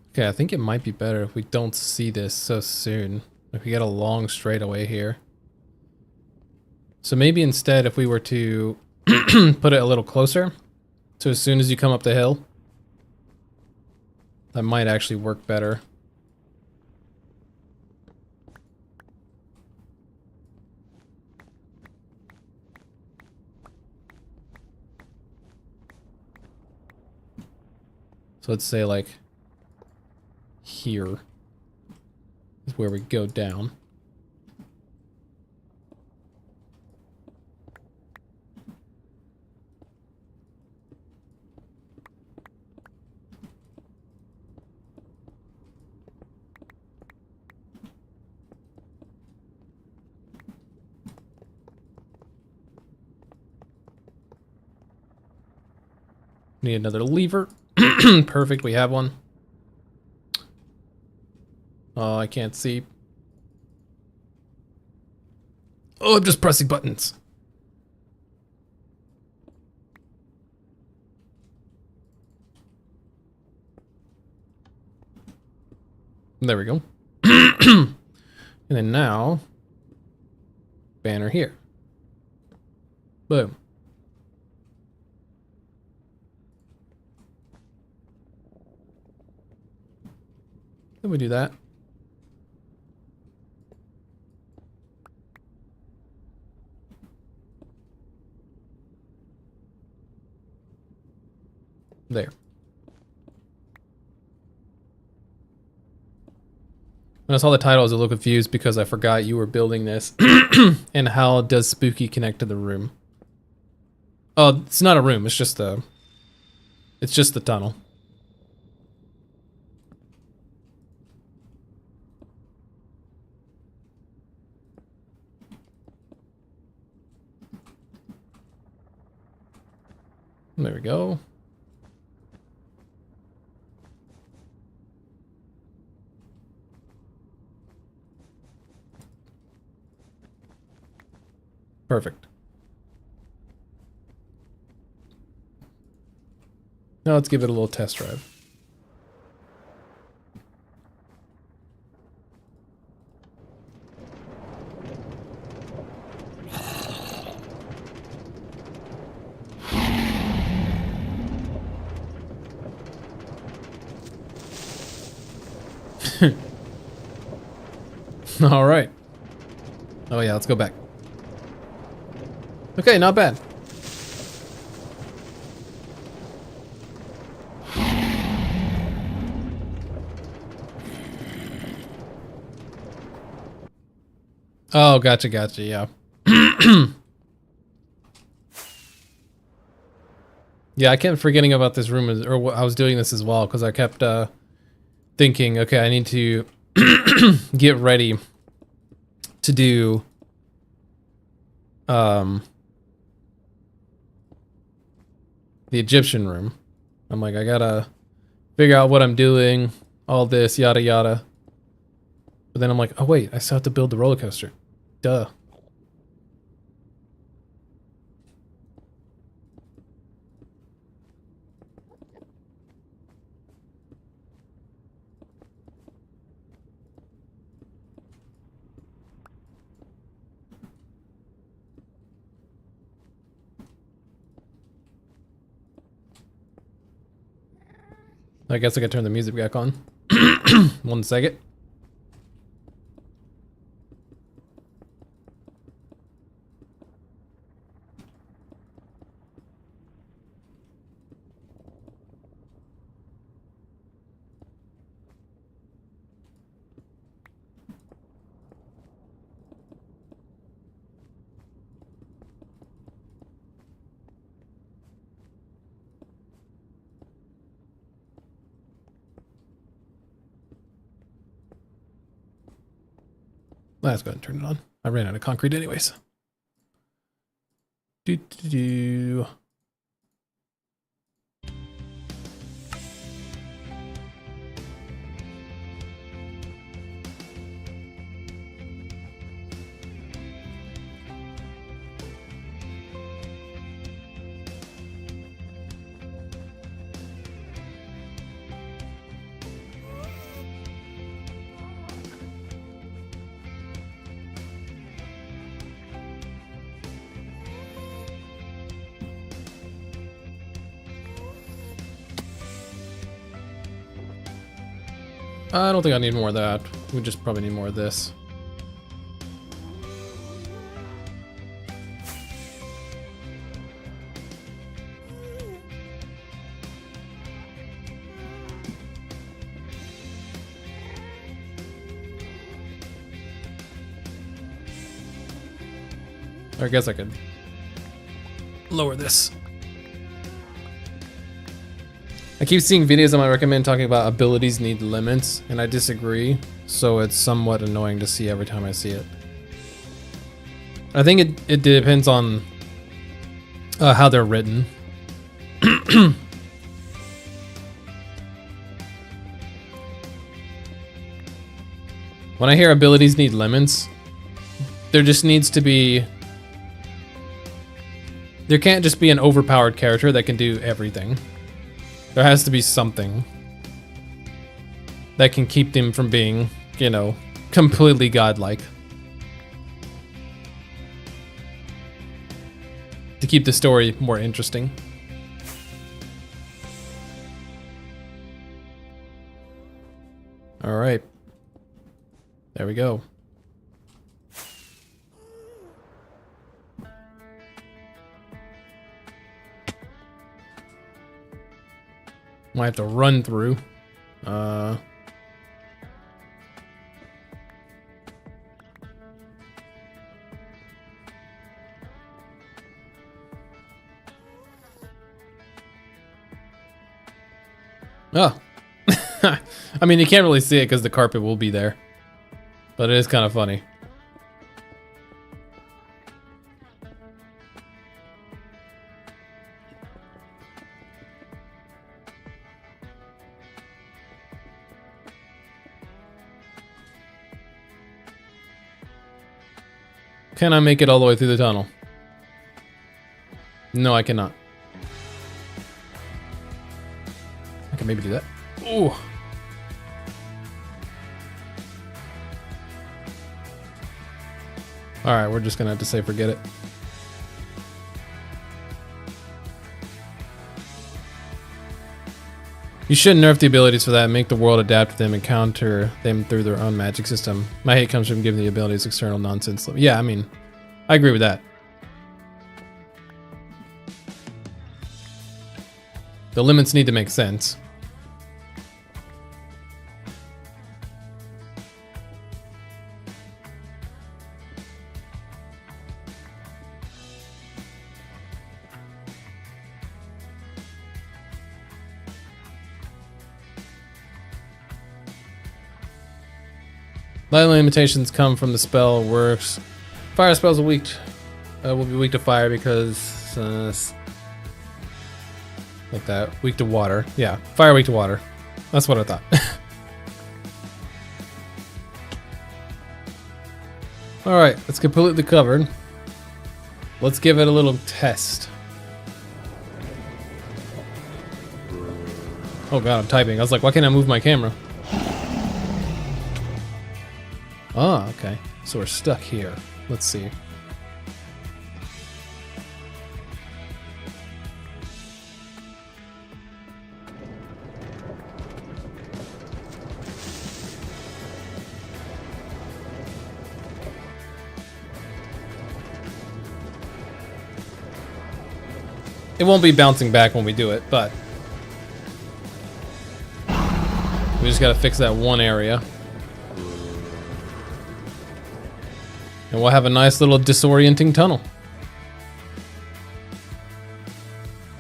Okay, I think it might be better if we don't see this so soon. If we get a long straightaway here. So maybe instead if we were to put it a little closer. So as soon as you come up the hill. That might actually work better. So let's say like here is where we go down. Need another lever. Perfect, we have one. Oh, I can't see. Oh, I'm just pressing buttons. There we go. And then now, banner here. Boom. Then we do that. There. When I saw the title, I was a little confused because I forgot you were building this. And how does spooky connect to the room? Oh, it's not a room. It's just the tunnel. There we go. Perfect. Now let's give it a little test drive. All right. Oh yeah, let's go back. Okay, not bad. Oh, gotcha, yeah. Yeah, I kept forgetting about this room, or I was doing this as well, because I kept thinking, okay, I need to get ready to do the Egyptian room. I'm like, I gotta figure out what I'm doing, all this, yada yada. But then I'm like, oh wait, I still have to build the roller coaster. Duh. I guess I could turn the music back on. 1 second. Let's go ahead and turn it on. I ran out of concrete anyways. Do. I don't think I need more of that. We just probably need more of this. I guess I could lower this. I keep seeing videos on my recommend talking about abilities need limits, and I disagree, so it's somewhat annoying to see every time I see it. I think it depends on how they're written. When I hear abilities need limits, there just needs to be... There can't just be an overpowered character that can do everything. There has to be something that can keep them from being, you know, completely godlike. To keep the story more interesting. All right. There we go. Might have to run through. Oh. I mean, you can't really see it because the carpet will be there. But it is kind of funny. Can I make it all the way through the tunnel? No, I cannot. I can maybe do that. Ooh. Alright, we're just gonna have to say forget it. You should nerf the abilities for that and make the world adapt to them and counter them through their own magic system. My hate comes from giving the abilities external nonsense. Yeah, I mean, I agree with that. The limits need to make sense. Light limitations come from the spell works. Fire spells are weak. Will be weak to fire because like that. Weak to water. Yeah, fire weak to water. That's what I thought. All right, it's completely covered. Let's give it a little test. Oh god, I'm typing. I was like, why can't I move my camera? Oh, okay. So we're stuck here. Let's see. It won't be bouncing back when we do it, but we just gotta fix that one area. And we'll have a nice little disorienting tunnel.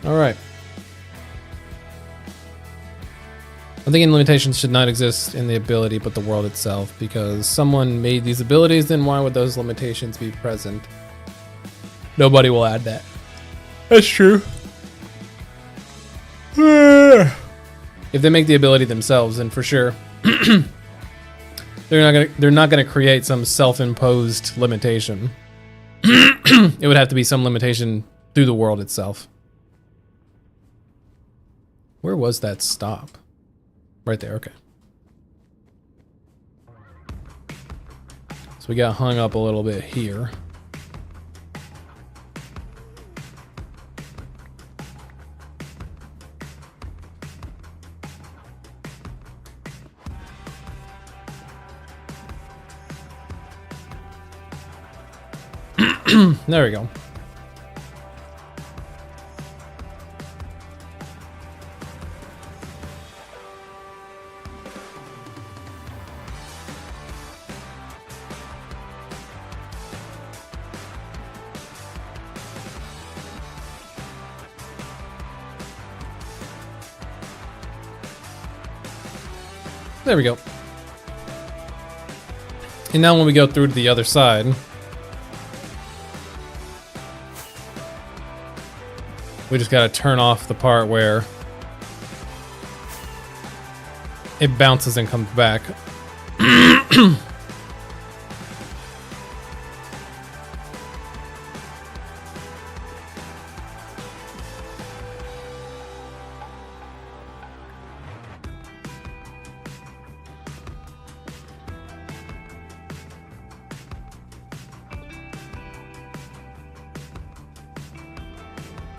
Alright. I'm thinking limitations should not exist in the ability but the world itself, because someone made these abilities, then why would those limitations be present? Nobody will add that. That's true. If they make the ability themselves, then for sure. They're not gonna create some self-imposed limitation. It would have to be some limitation through the world itself. Where was that stop? Right there, okay. So we got hung up a little bit here. There we go. There we go. And now when we go through to the other side, we just gotta turn off the part where it bounces and comes back.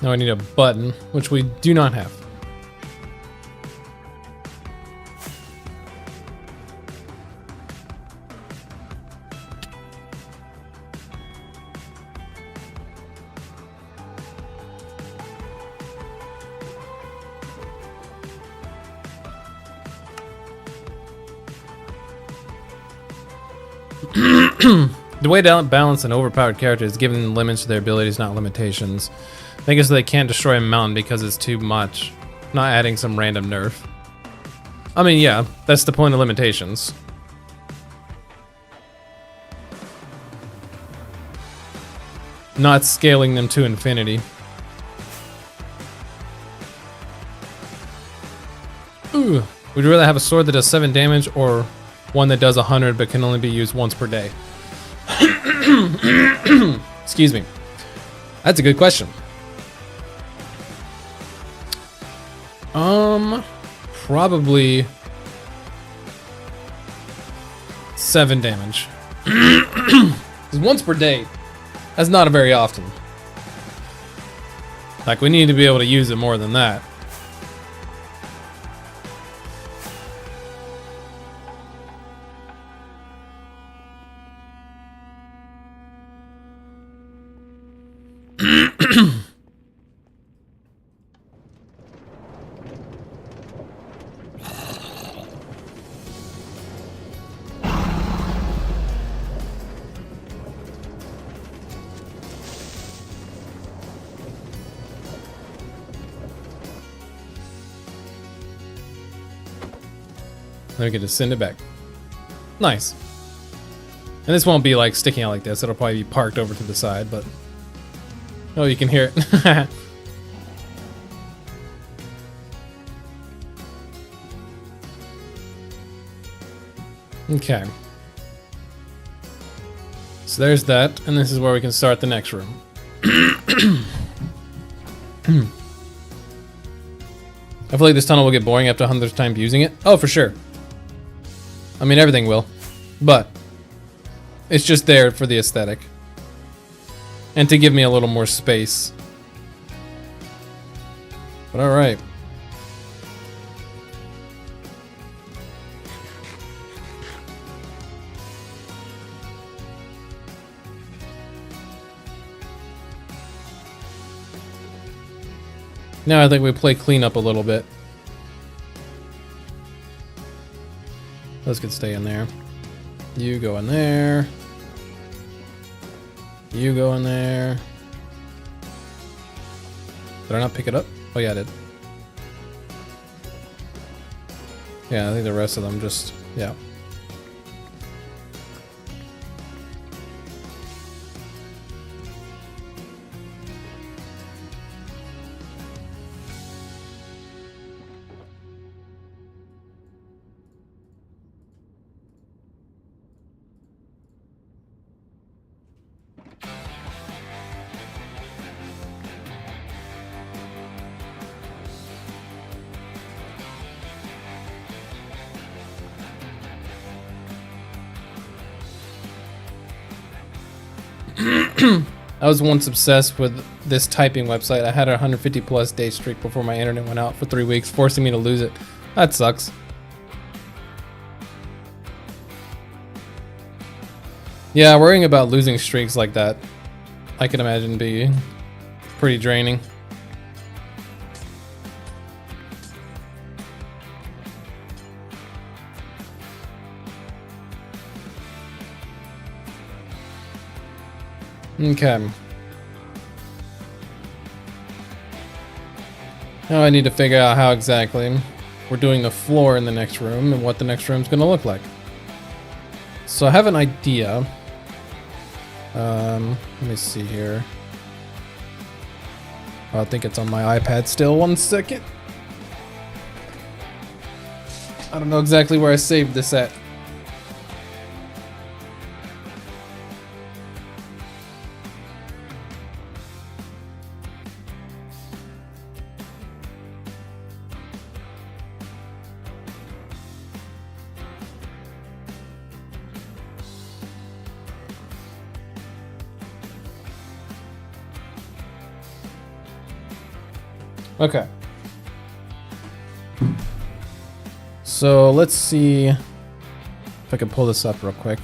Now I need a button, which we do not have. The way to balance an overpowered character is giving them limits to their abilities, not limitations. I think it's so they can't destroy a mountain because it's too much, not adding some random nerf. I mean, yeah, that's the point of limitations. Not scaling them to infinity. Ooh. Would you rather have a sword that does 7 damage or one that does 100 but can only be used once per day? Excuse me. That's a good question. Probably 7 damage. 'Cause once per day, that's not a very often. Like, we need to be able to use it more than that. Then we can just send it back. Nice. And this won't be like sticking out like this. It'll probably be parked over to the side, but... Oh, you can hear it. Okay. So there's that, and this is where we can start the next room. I feel like this tunnel will get boring after 100th time using it. Oh, for sure. I mean, everything will. But it's just there for the aesthetic. And to give me a little more space. But alright. Now I think we play cleanup a little bit. Those could stay in there. You go in there. You go in there. Did I not pick it up? Oh yeah, I did. Yeah, I think the rest of them just, yeah. I was once obsessed with this typing website. I had a 150 plus day streak before my internet went out for 3 weeks, forcing me to lose it. That sucks. Yeah, worrying about losing streaks like that, I can imagine be pretty draining. Okay. Now I need to figure out how exactly we're doing the floor in the next room and what the next room's gonna look like. So I have an idea. Let me see here. I think it's on my iPad still. 1 second. I don't know exactly where I saved this at. Okay. So let's see if I can pull this up real quick.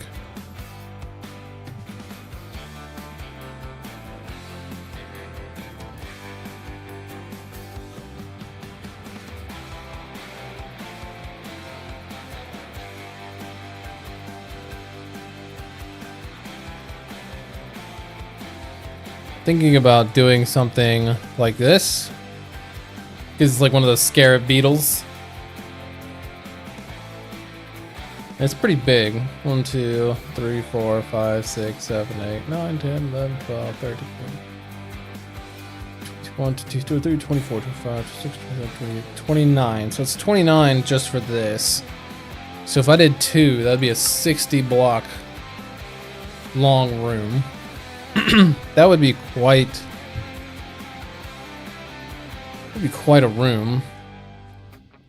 Thinking about doing something like this. Because it's like one of those scarab beetles. It's pretty big. 1, 2, 3, 4, 5, 6, 7, 8, 9, 10, 11, 12, 13, 14, 2, 3, 24, 25, 26, 27, 28, 29. So it's 29 just for this. So if I did 2, that'd be a 60 block long room. That would be quite... That'd be quite a room.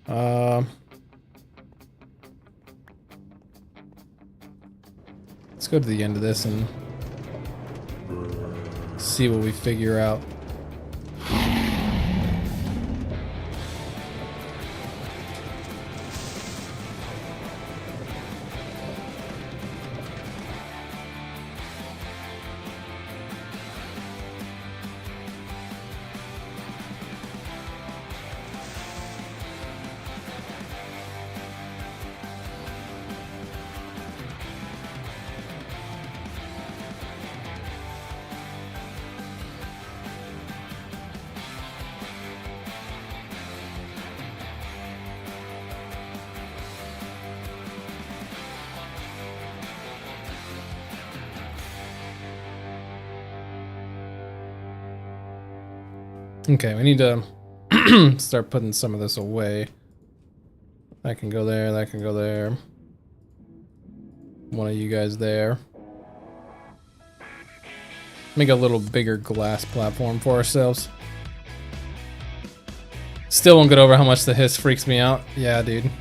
Let's go to the end of this and see what we figure out. Okay, we need to start putting some of this away. That can go there, that can go there. One of you guys there. Make a little bigger glass platform for ourselves. Still won't get over how much the hiss freaks me out. Yeah, dude.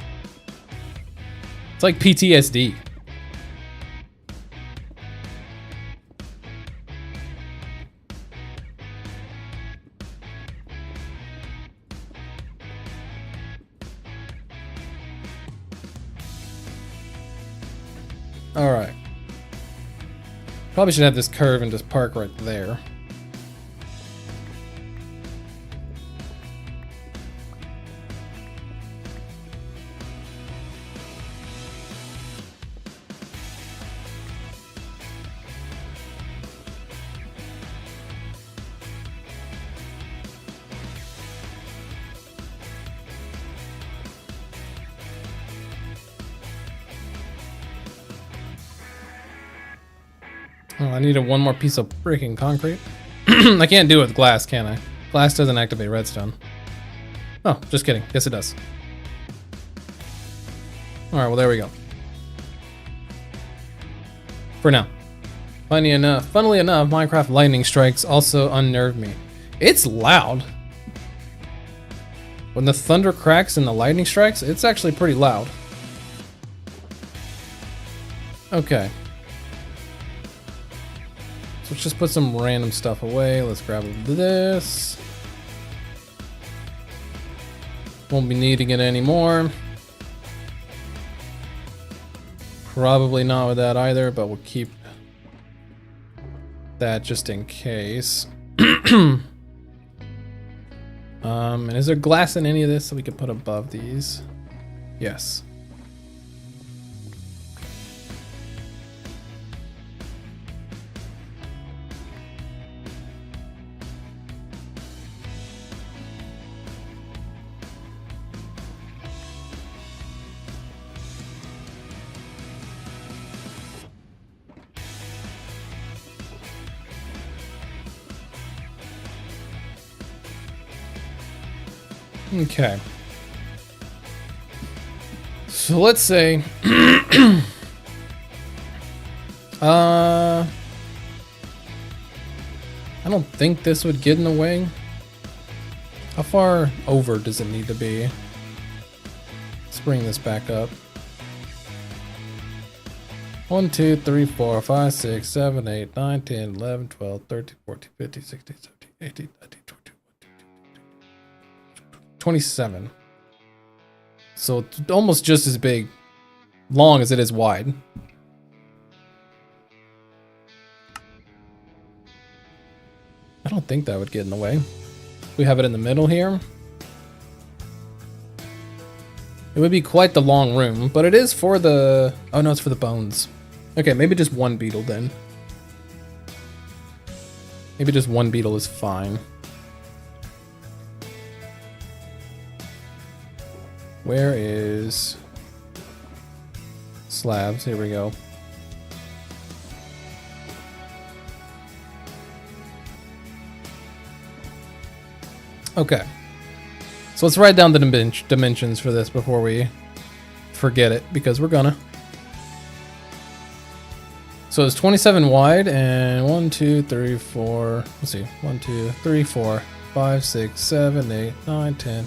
It's like PTSD. Alright. Probably should have this curve and just park right there. Oh, I needed one more piece of freaking concrete. I can't do it with glass, can I? Glass doesn't activate redstone. Oh, just kidding. Yes, it does. Alright, well, there we go. For now. Funnily enough, Minecraft lightning strikes also unnerve me. It's loud. When the thunder cracks and the lightning strikes, it's actually pretty loud. Okay. So let's just put some random stuff away. Let's grab this. Won't be needing it anymore. Probably not with that either, but we'll keep that just in case. And is there glass in any of this so we can put above these? Yes. Okay. So let's say I don't think this would get in the way. How far over does it need to be? Let's bring this back up. 1, 2, 3, 4, 5, 6, 7, 8, 9, 10, 11, 12, 13, 14, 15, 16, 17, 18, 19, 20. 27. So it's almost just as big, long as it is wide. I don't think that would get in the way. We have it in the middle here. It would be quite the long room, but it is for the... Oh no, it's for the bones. Okay, maybe just one beetle then. Maybe just one beetle is fine. Where is slabs? Here we go. Okay. So let's write down the dimensions for this before we forget it, because we're gonna. So it's 27 wide and 1, 2, 3, 4. Let's see. 1, 2, 3, 4, 5, 6, 7, 8, 9, 10,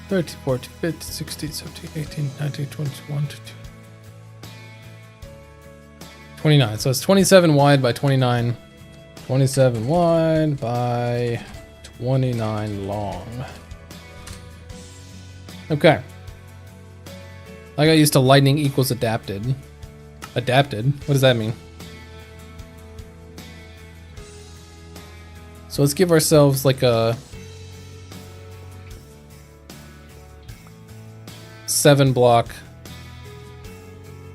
13, 14, 15, 16, 17, 18, 19, 20, 21, 22, 29. So it's 27 wide by 29. 27 wide by 29 long. Okay. I got used to lightning equals adapted. Adapted? What does that mean? So let's give ourselves like a 7-block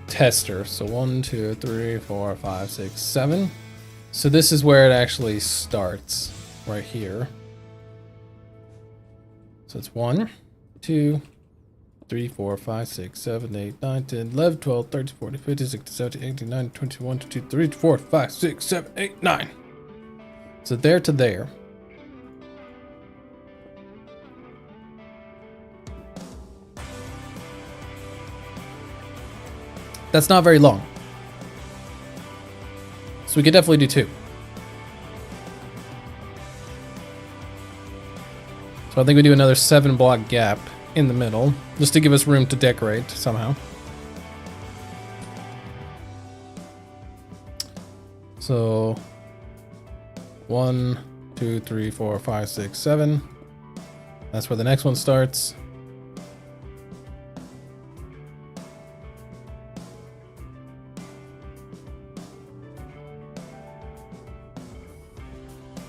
tester. So 1, 2, 3, 4, 5, 6, 7. So this is where it actually starts, right here. So it's 1, 2, 3, 4, 5, 6, 7, 8, 9, 10, 11, 12, 13, 14, 15, 16, 17, 18, 19, 20, 21, 22, 23, 24, 5, 6, 7, 8, 9. So there to there. That's not very long. So we could definitely do 2. So I think we do another 7-block gap in the middle, just to give us room to decorate somehow. So 1, 2, 3, 4, 5, 6, 7. That's where the next one starts.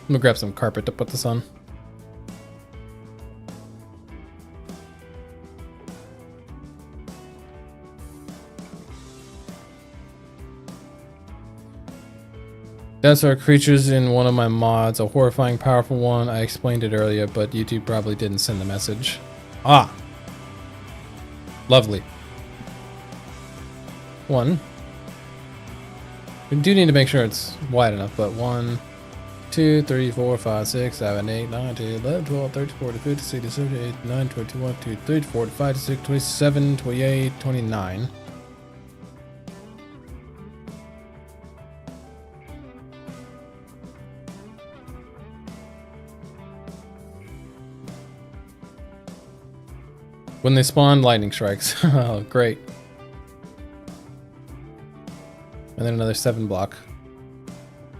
I'm gonna grab some carpet to put this on. That's our creatures in one of my mods, a horrifying powerful one. I explained it earlier, but YouTube probably didn't send the message. Ah! Lovely. 1. We do need to make sure it's wide enough, but 1, 2, 3, 4, 5, 6, 7, 8, 9, 10, 11, 12, 13, 14, 15, 16, 17, 18, 19, 20, 21, 22, 23, 24, 25, 26, 27, 28, 29. When they spawn lightning strikes. Oh, great. And then another 7-block.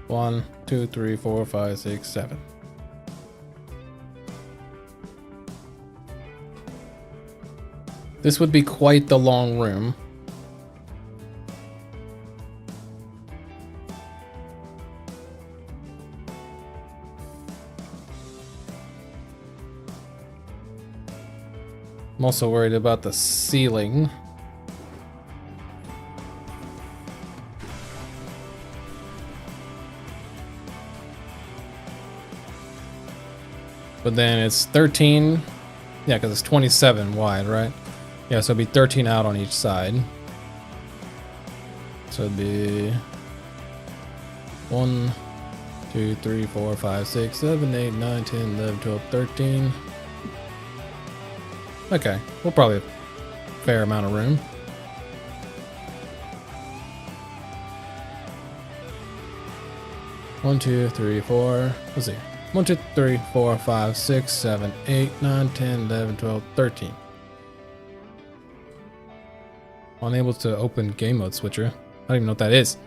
1, 2, 3, 4, 5, 6, 7. This would be quite the long room. I'm also worried about the ceiling. But then it's 13. Yeah, because it's 27 wide, right? Yeah, so it'd be 13 out on each side. So it'd be 1, 2, 3, 4, 5, 6, 7, 8, 9, 10, 11, 12, 13. Okay, we'll probably have a fair amount of room. One, 2, 3, 4. Let's see. 1, 2, 3, 4, 5, 6, 7, 8, 9, 10, 11, 12, 13. Unable to open game mode switcher. I don't even know what that is.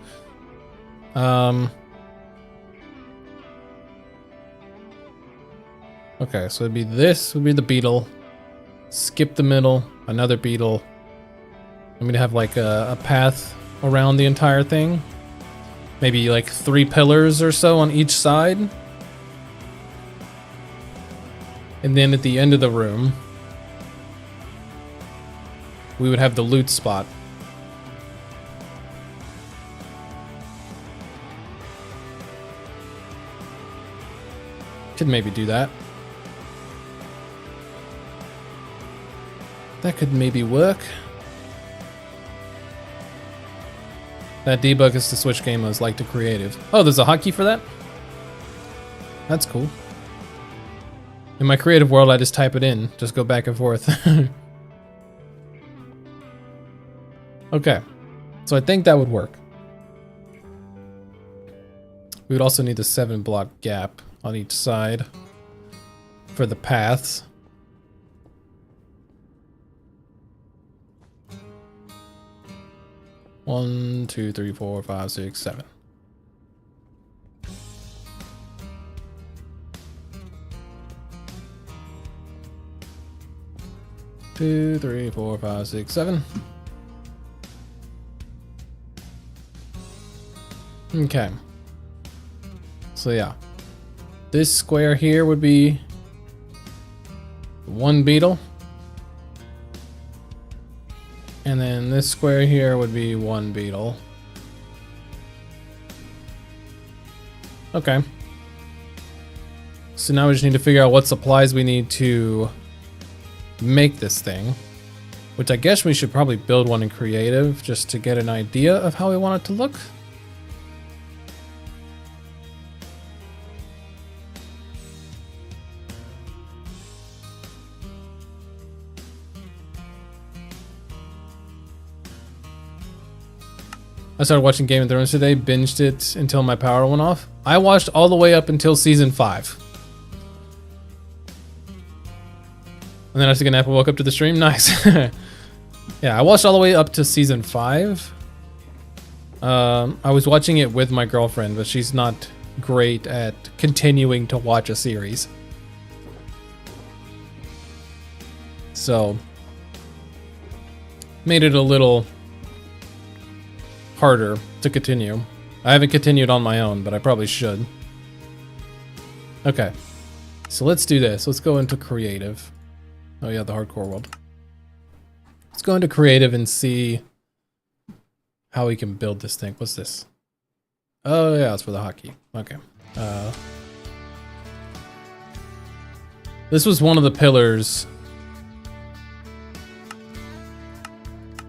Okay, so it'd be this would be the beetle. Skip the middle, another beetle. I'm gonna have like a path around the entire thing. Maybe like 3 pillars or so on each side. And then at the end of the room, we would have the loot spot. Could maybe do that. That could maybe work. That debug is to switch game modes like to creative. Oh, there's a hotkey for that? That's cool. In my creative world, I just type it in. Just go back and forth. Okay. So I think that would work. We would also need the 7-block gap on each side for the paths. One, two, three, four, five, six, 7. Two, three, four, five, six, 7. Okay. So yeah, this square here would be 1 beetle. And then this square here would be 1 beetle. Okay. So now we just need to figure out what supplies we need to make this thing. Which I guess we should probably build one in creative just to get an idea of how we want it to look. I started watching Game of Thrones today, binged it until my power went off. I watched all the way up until season 5. And then I took a nap and woke up to the stream. Nice. Yeah, I watched all the way up to season 5. I was watching it with my girlfriend, but she's not great at continuing to watch a series. So, made it a little harder to continue. I haven't continued on my own, but I probably should. Okay, so let's do this. Let's go into creative. Oh yeah, the hardcore world. Let's go into creative and see how we can build this thing. What's this? Oh yeah, it's for the hotkey. Okay. This was one of the pillars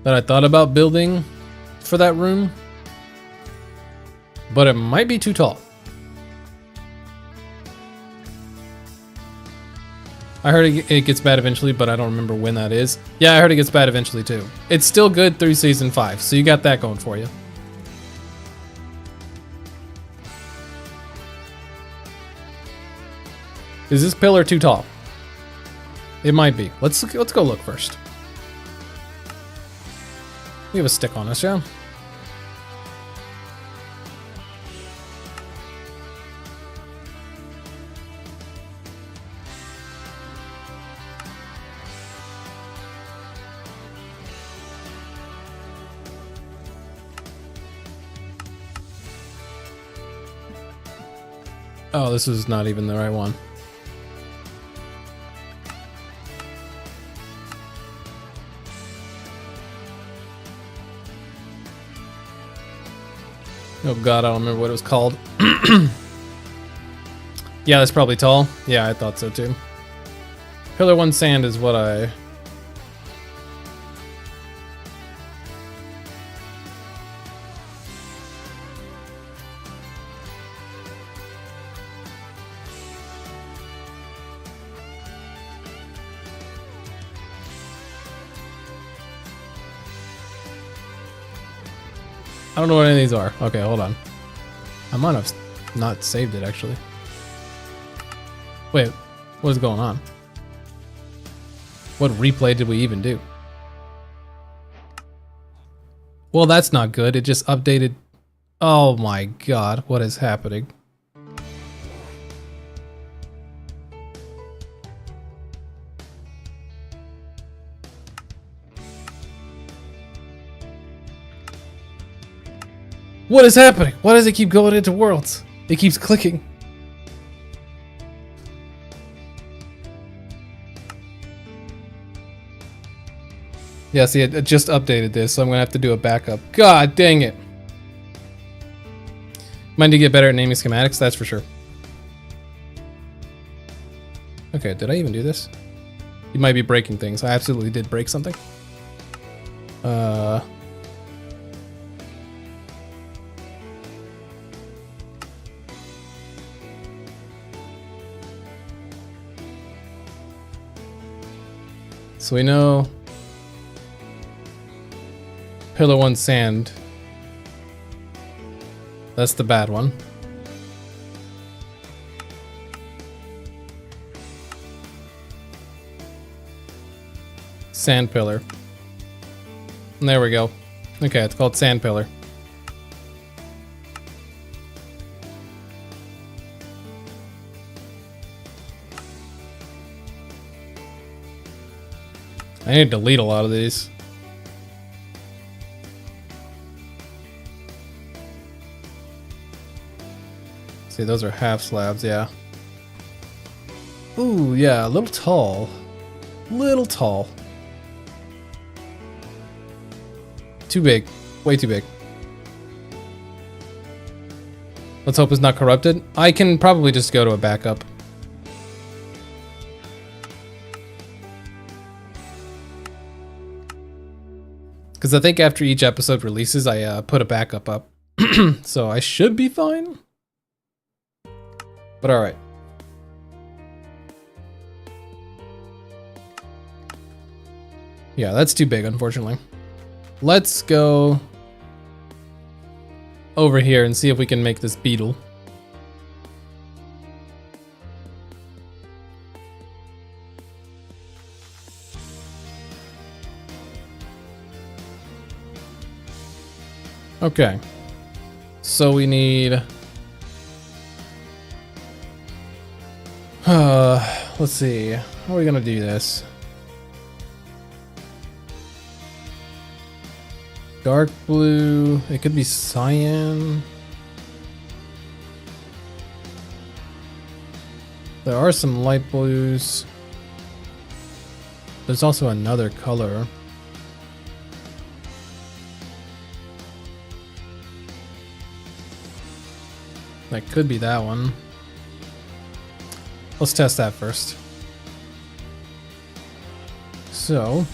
that I thought about building for that room, but it might be too tall. I heard it gets bad eventually, but I don't remember when that is. Yeah, I heard it gets bad eventually too. It's still good through season 5, so you got that going for you. Is this pillar too tall? It might be. Let's go look first. We have a stick on us, yeah? Oh, this is not even the right one. Oh god, I don't remember what it was called. Yeah, that's probably tall. Yeah, I thought so too. Pillar 1 sand is what I... I don't know what any of these are. Okay, hold on. I might have not saved it, actually. Wait, what is going on? What replay did we even do? Well, that's not good. It just updated. Oh my god, what is happening? What is happening? Why does it keep going into worlds? It keeps clicking. Yeah, see, it just updated this, so I'm gonna have to do a backup. God dang it. Might need to get better at naming schematics, that's for sure. Okay, did I even do this? You might be breaking things. I absolutely did break something. So we know Pillar 1 sand. That's the bad one. Sand pillar. And there we go. Okay, it's called sand pillar. I need to delete a lot of these. See, those are half slabs, yeah. Ooh, yeah, a little tall. Little tall. Too big. Way too big. Let's hope it's not corrupted. I can probably just go to a backup. Because I think after each episode releases, I put a backup up. So I should be fine. But alright. Yeah, that's too big, unfortunately. Let's go over here and see if we can make this beetle. Okay. So we need... let's see. How are we gonna do this? Dark blue. It could be cyan. There are some light blues. There's also another color. That could be that one. Let's test that first. So...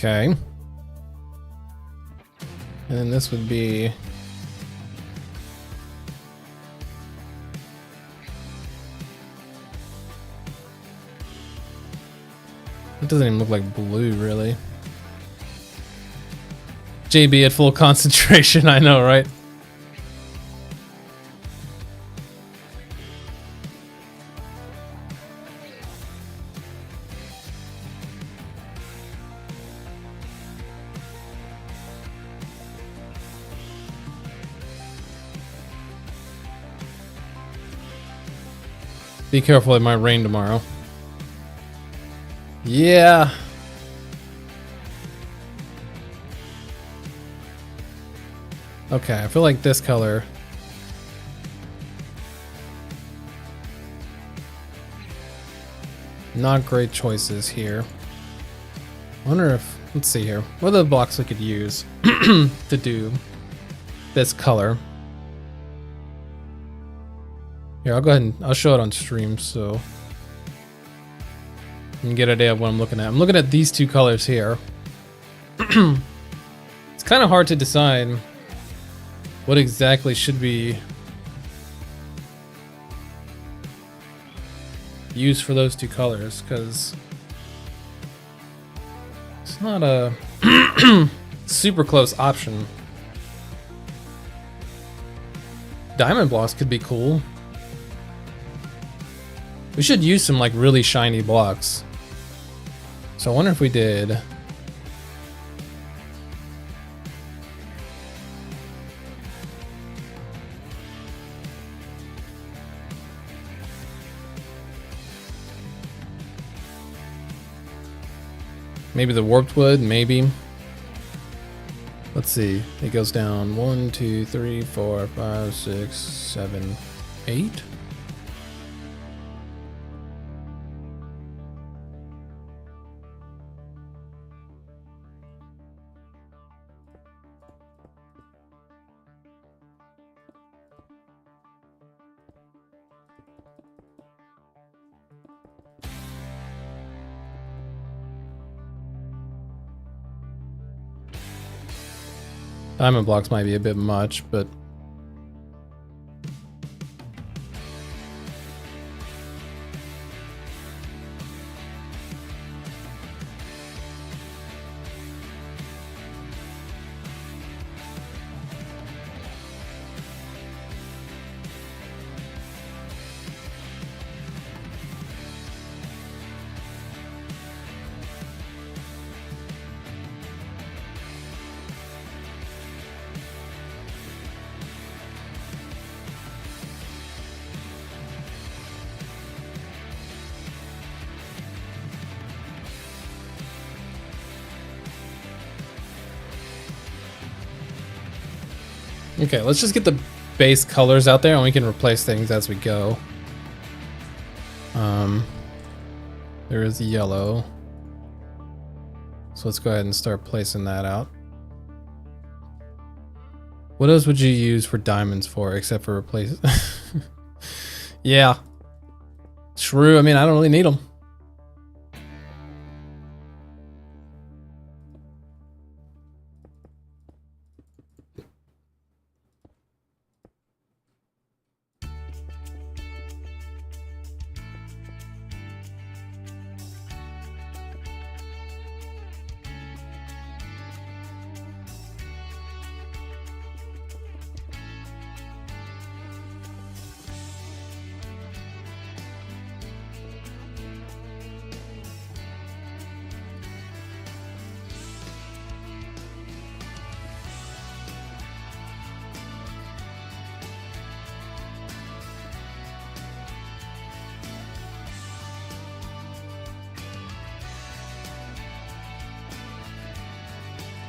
Okay. And then this would be... It doesn't even look like blue, really. JB at full concentration, I know, right? Be careful, it might rain tomorrow. Yeah. Okay, I feel like this color. Not great choices here. I wonder if, let's see here. What are the blocks we could use to do this color? Here, I'll go ahead and I'll show it on stream so you can get an idea of what I'm looking at. I'm looking at these two colors here. It's kind of hard to decide what exactly should be used for those two colors, because It's not a super close option. Diamond blocks could be cool. We should use some like really shiny blocks. So I wonder if we did. Maybe the warped wood, maybe. Let's see. It goes down 1, 2, 3, 4, 5, 6, 7, 8. Diamond blocks might be a bit much, but okay, let's just get the base colors out there and we can replace things as we go. There is yellow. So let's go ahead and start placing that out. What else would you use for diamonds for except for replace? Yeah. True, I mean, I don't really need them.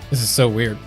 This is so weird.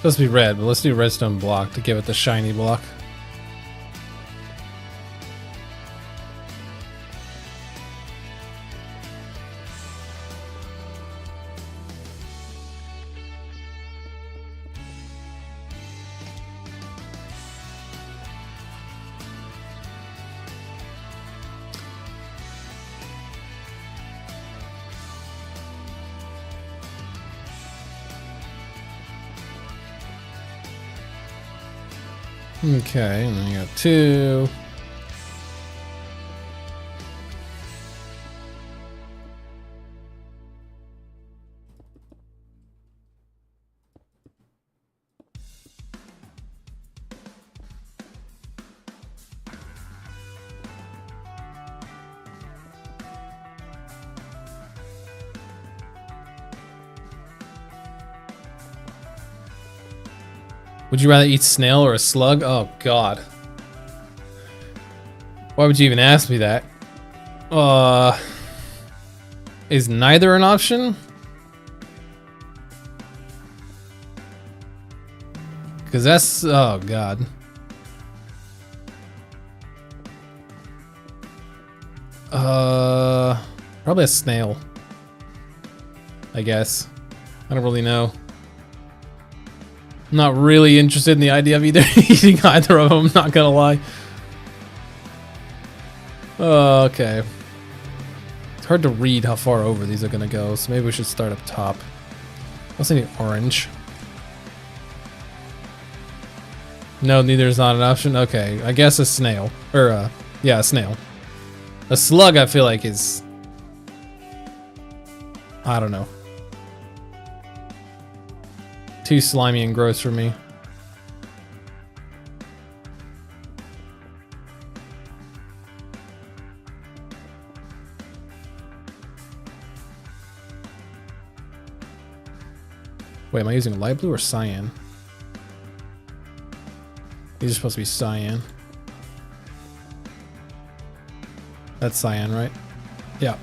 Supposed to be red, but let's do redstone block to give it the shiny block. Okay, and then you got 2. Would you rather eat snail or a slug? Oh god. Why would you even ask me that? Is neither an option? Cause that's, oh god. Probably a snail. I guess. I don't really know. I'm not really interested in the idea of either eating either of them, not gonna lie. Okay. It's hard to read how far over these are gonna go, so maybe we should start up top. What's any orange? No, neither is not an option. Okay, I guess a snail. Or, yeah, a snail. A slug, I feel like, is... I don't know. Too slimy and gross for me. Wait, am I using light blue or cyan? These are supposed to be cyan. That's cyan, right? Yeah.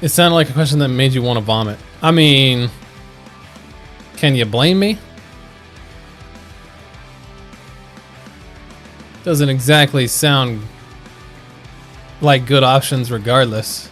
It sounded like a question that made you want to vomit. I mean, can you blame me? Doesn't exactly sound like good options regardless.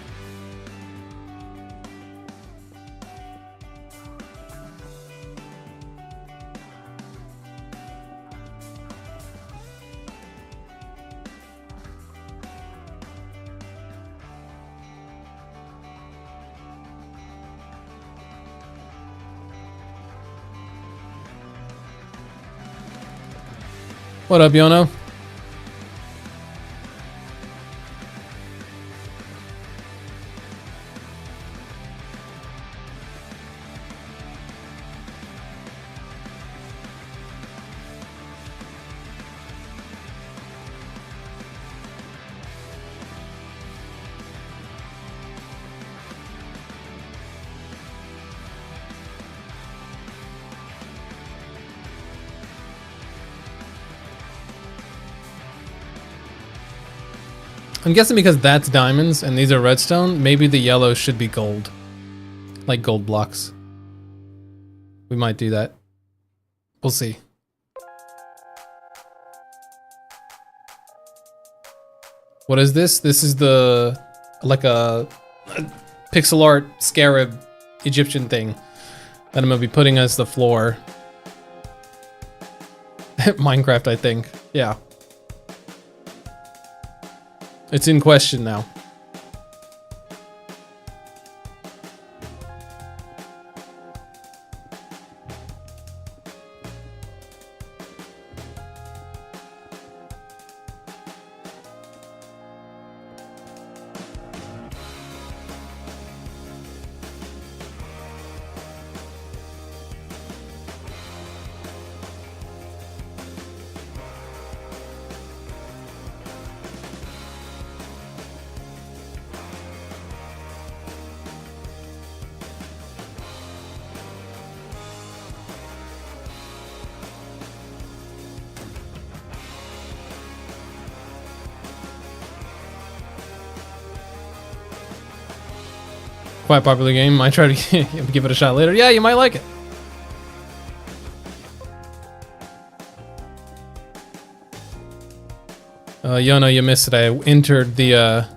What up, Yono? I'm guessing because that's diamonds and these are redstone, maybe the yellow should be gold. Like gold blocks. We might do that. We'll see. What is this? This is the, like a pixel art scarab Egyptian thing that I'm gonna be putting as the floor. Minecraft, I think. Yeah. It's in question now. Quite a popular game. Might try to give it a shot later. Yeah, you might like it. Yono, you missed it. I entered the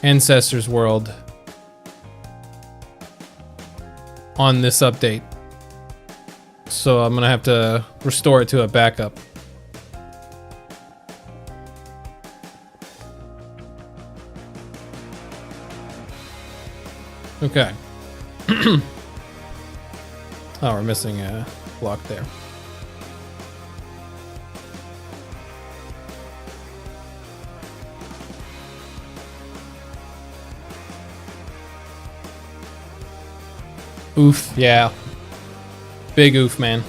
Ancestors world on this update. So I'm gonna have to restore it to a backup. Okay. Oh, we're missing a block there. Oof, yeah. Big oof, man.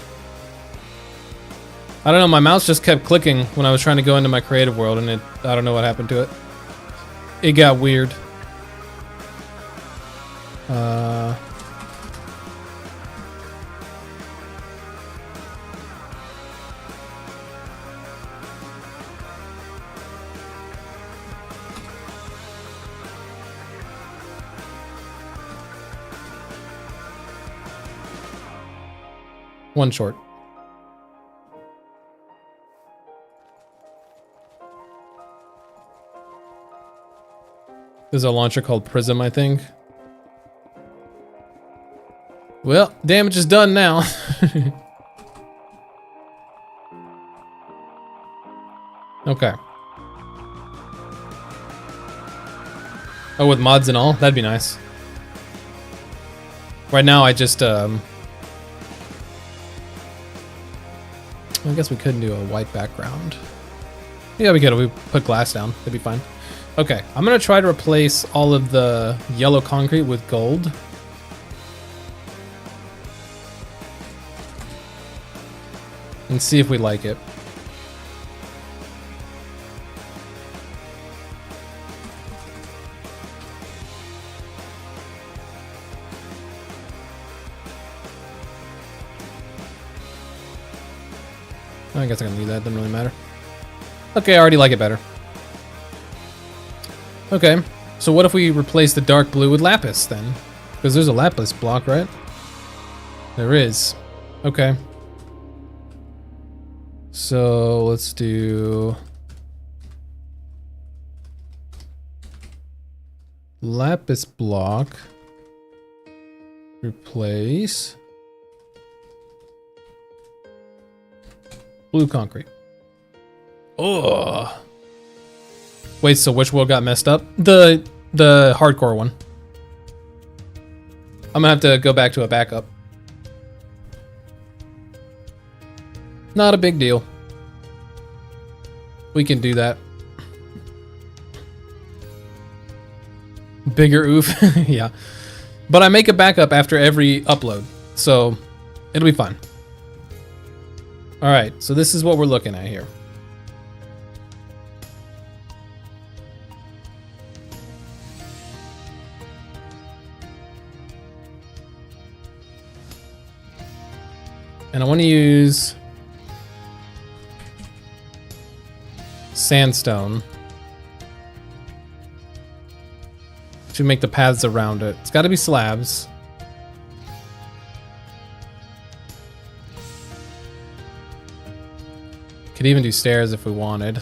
I don't know, my mouse just kept clicking when I was trying to go into my creative world and I don't know what happened to it. It got weird. One short. There's a launcher called Prism, I think. Well, damage is done now. Okay. Oh, with mods and all? That'd be nice. Right now, I just, I guess we couldn't do a white background. Yeah, we could. We put glass down. That'd be fine. Okay, I'm gonna try to replace all of the yellow concrete with gold. And see if we like it. I guess I can leave that, doesn't really matter. Okay, I already like it better. Okay, so what if we replace the dark blue with lapis then? Because there's a lapis block, right? There is. Okay. So let's do lapis block. Replace blue concrete. Oh. Wait, so which world got messed up? The hardcore one. I'm gonna have to go back to a backup. Not a big deal. We can do that. Bigger oof. Yeah. But I make a backup after every upload, so it'll be fine. Alright, so this is what we're looking at here. And I want to use sandstone to make the paths around it. It's got to be slabs. Could even do stairs if we wanted.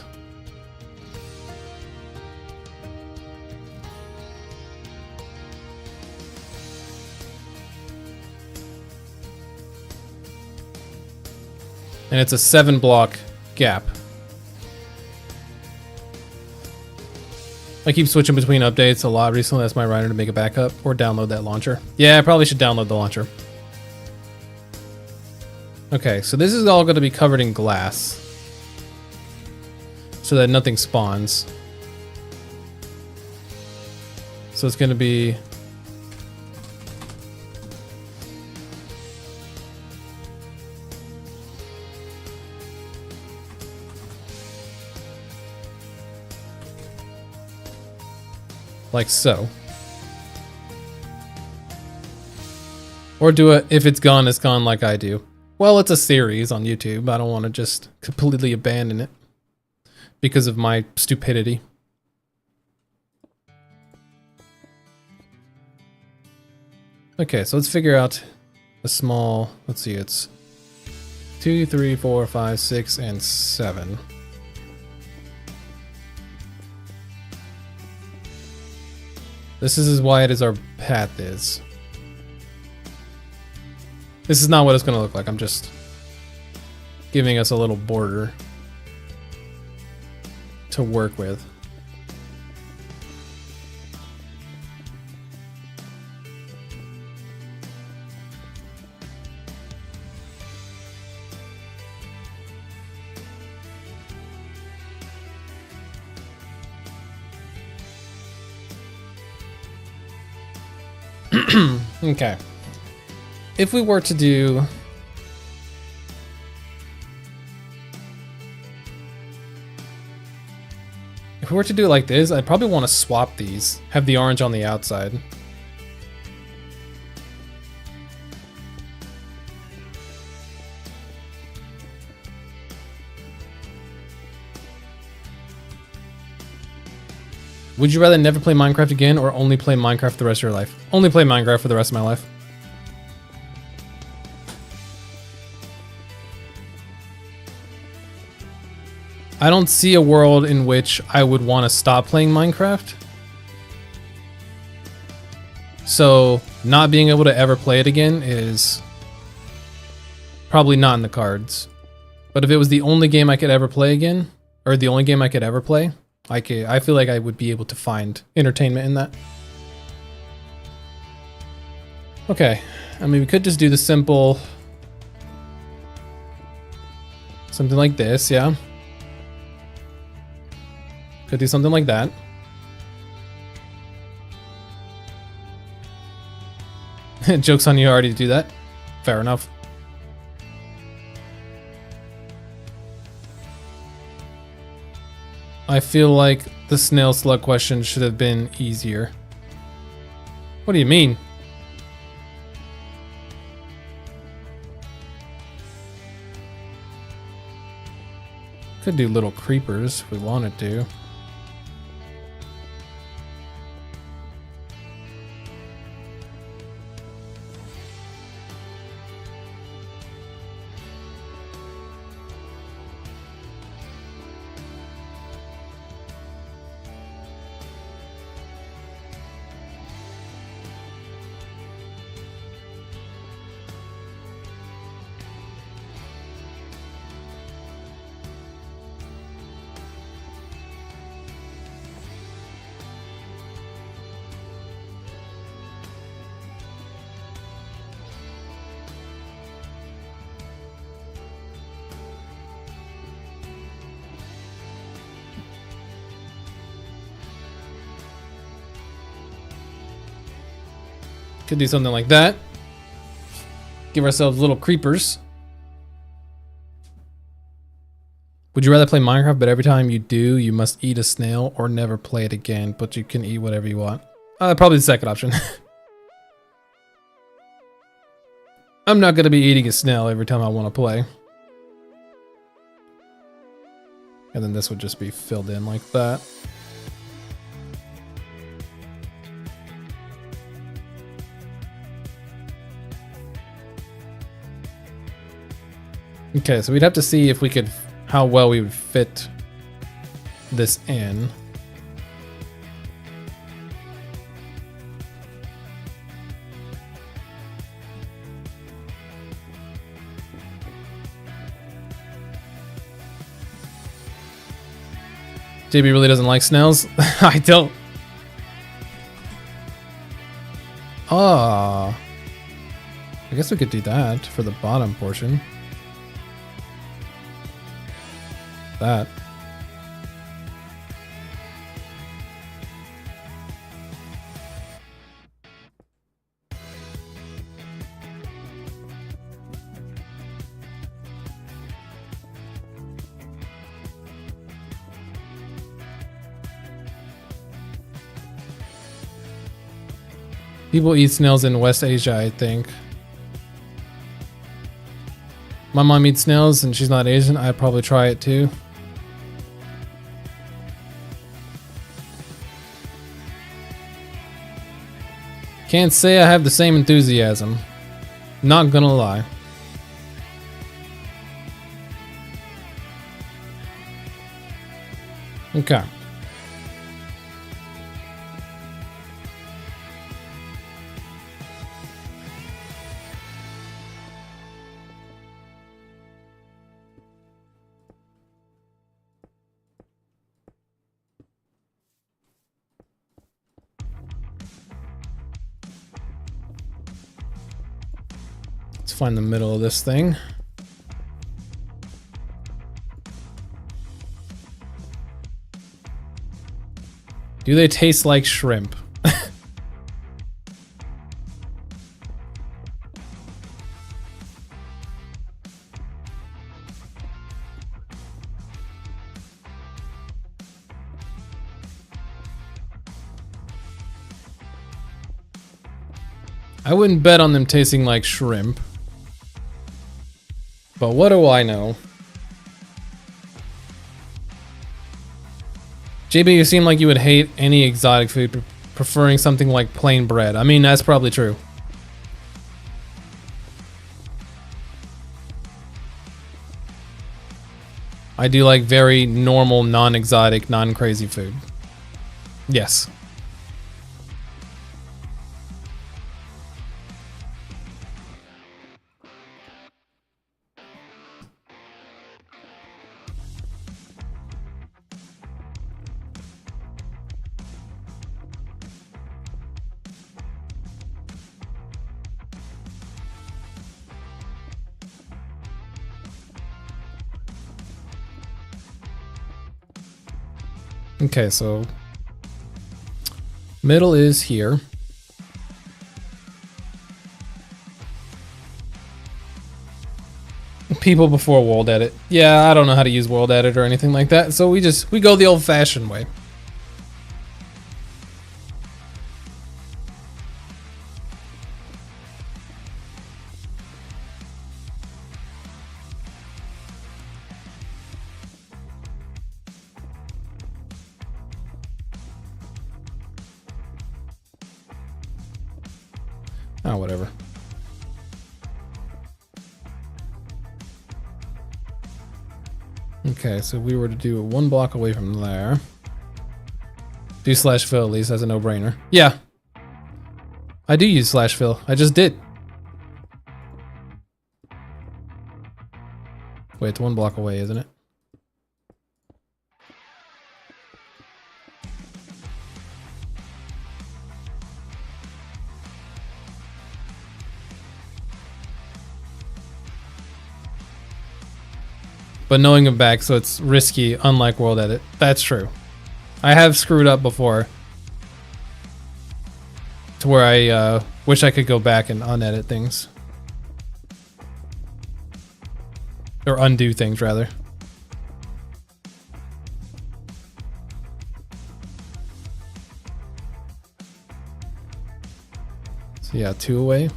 And it's a 7-block gap. I keep switching between updates a lot recently. That's my reminder to make a backup or download that launcher. Yeah, I probably should download the launcher. Okay, so this is all going to be covered in glass so that nothing spawns. So it's going to be like so. Or do it, if it's gone like I do. Well, it's a series on YouTube. I don't want to just completely abandon it because of my stupidity. Okay, so let's figure out a small, let's see, it's 2, 3, 4, 5, 6, and 7. This is as wide as our path is. This is not what it's going to look like. I'm just giving us a little border to work with. Okay. If we were to do it like this, I'd probably want to swap these. Have the orange on the outside. Would you rather never play Minecraft again or only play Minecraft the rest of your life? Only play Minecraft for the rest of my life. I don't see a world in which I would want to stop playing Minecraft. So not being able to ever play it again is probably not in the cards. But if it was the only game I could ever play again, or the only game I could ever play, I feel like I would be able to find entertainment in that. Okay, I mean, we could just do the simple... something like this, yeah. Could do something like that. Joke's on you, already do that. Fair enough. I feel like the snail slug question should have been easier. What do you mean? Could do little creepers if we wanted to. Could do something like that. Give ourselves little creepers. Would you rather play Minecraft, but every time you do, you must eat a snail, or never play it again, but you can eat whatever you want? Probably the second option. I'm not going to be eating a snail every time I want to play. And then this would just be filled in like that. Okay, so we'd have to see if we could, how well we would fit this in. JB really doesn't like snails. I don't. Ah, I guess we could do that for the bottom portion. That. People eat snails in West Asia, I think. My mom eats snails and she's not Asian. I'd probably try it too. Can't say I have the same enthusiasm. Not gonna lie. Okay. Let's find the middle of this thing. Do they taste like shrimp? I wouldn't bet on them tasting like shrimp. But what do I know? JB, you seem like you would hate any exotic food, preferring something like plain bread. I mean, that's probably true. I do like very normal, non-exotic, non-crazy food. Yes. Okay, so middle is here. People before World Edit. Yeah, I don't know how to use World Edit or anything like that, so we go the old-fashioned way. Oh, whatever. Okay, so we were to do it 1 block away from there. Do slash fill at least as a no-brainer. Yeah. I do use slash fill. I just did. Wait, it's 1 block away, isn't it? But knowing him back, so it's risky, unlike World Edit. That's true. I have screwed up before. To where I wish I could go back and unedit things. Or undo things, rather. So yeah, 2 away.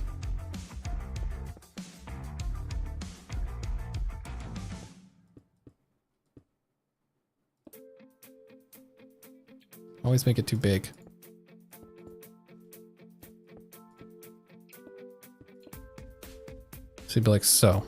Always make it too big. So you'd be like so.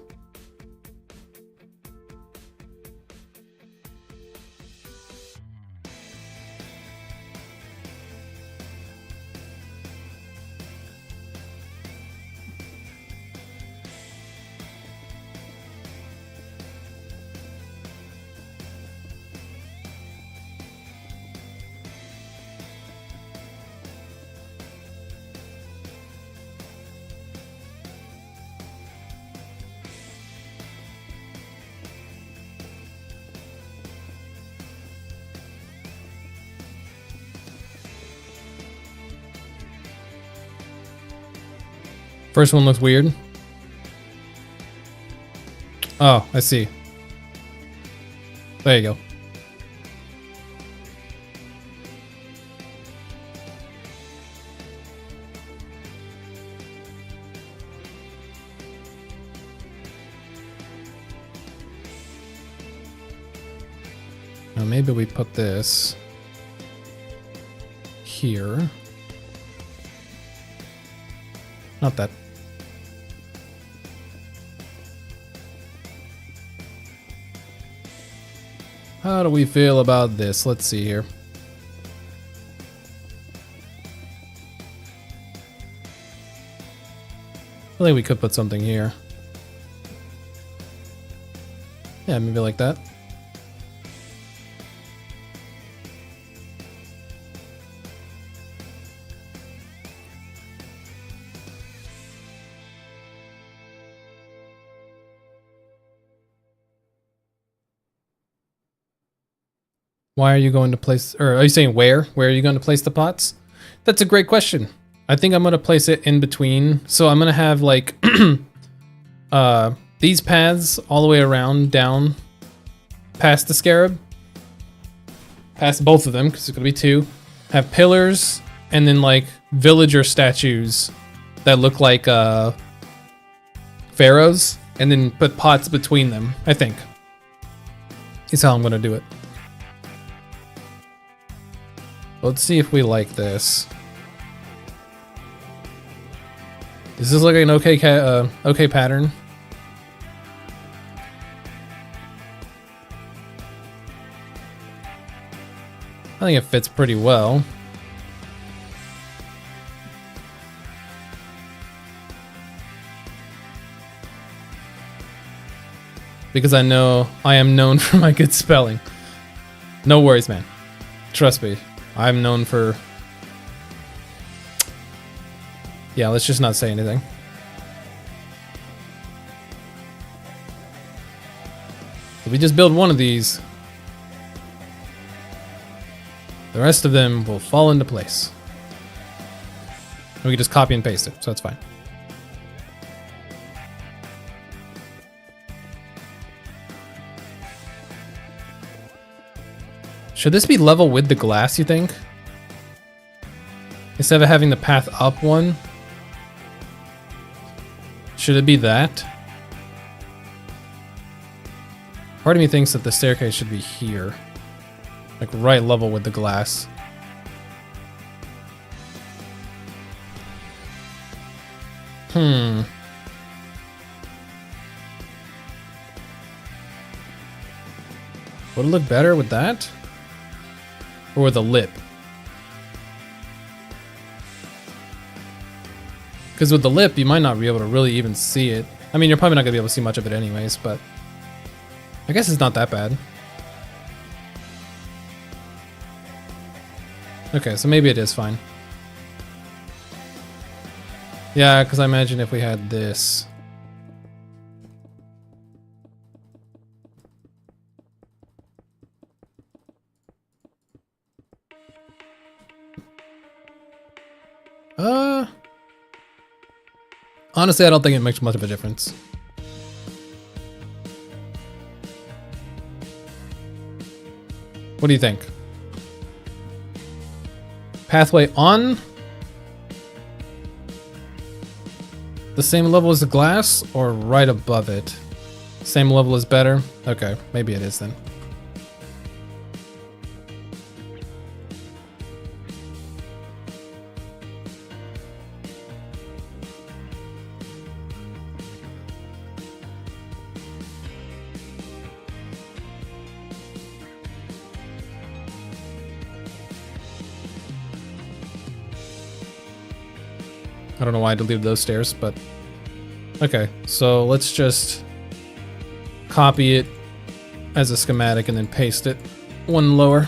First one looks weird. Oh, I see. There you go. Now maybe we put this here. Not that. How do we feel about this? Let's see here. I think we could put something here. Yeah, maybe like that. Why are you going to place, or are you saying where? Where are you going to place the pots? That's a great question. I think I'm going to place it in between. So I'm going to have like these paths all the way around down past the scarab. Past both of them, because it's going to be 2. Have pillars and then like villager statues that look like pharaohs, and then put pots between them, I think. Is how I'm going to do it. Let's see if we like this. Does this look like an okay pattern? think it fits pretty well. Because I know I am known for my good spelling. No worries, man. Trust me. I'm known for... Yeah, let's just not say anything. If we just build one of these, the rest of them will fall into place. We can just copy and paste it, so that's fine. Should this be level with the glass, you think? Instead of having the path up one? Should it be that? Part of me thinks that the staircase should be here. Like right level with the glass. Would it look better with that? Or with a lip? Because with the lip, you might not be able to really even see it. I mean, you're probably not going to be able to see much of it anyways, but... I guess it's not that bad. Okay, so maybe it is fine. Yeah, because I imagine if we had this... Honestly, I don't think it makes much of a difference. What do you think? Pathway on the same level as the glass or right above it? Same level is better? Okay, maybe it is then. I don't know why I deleted those stairs, but okay, so let's just copy it as a schematic and then paste it one lower.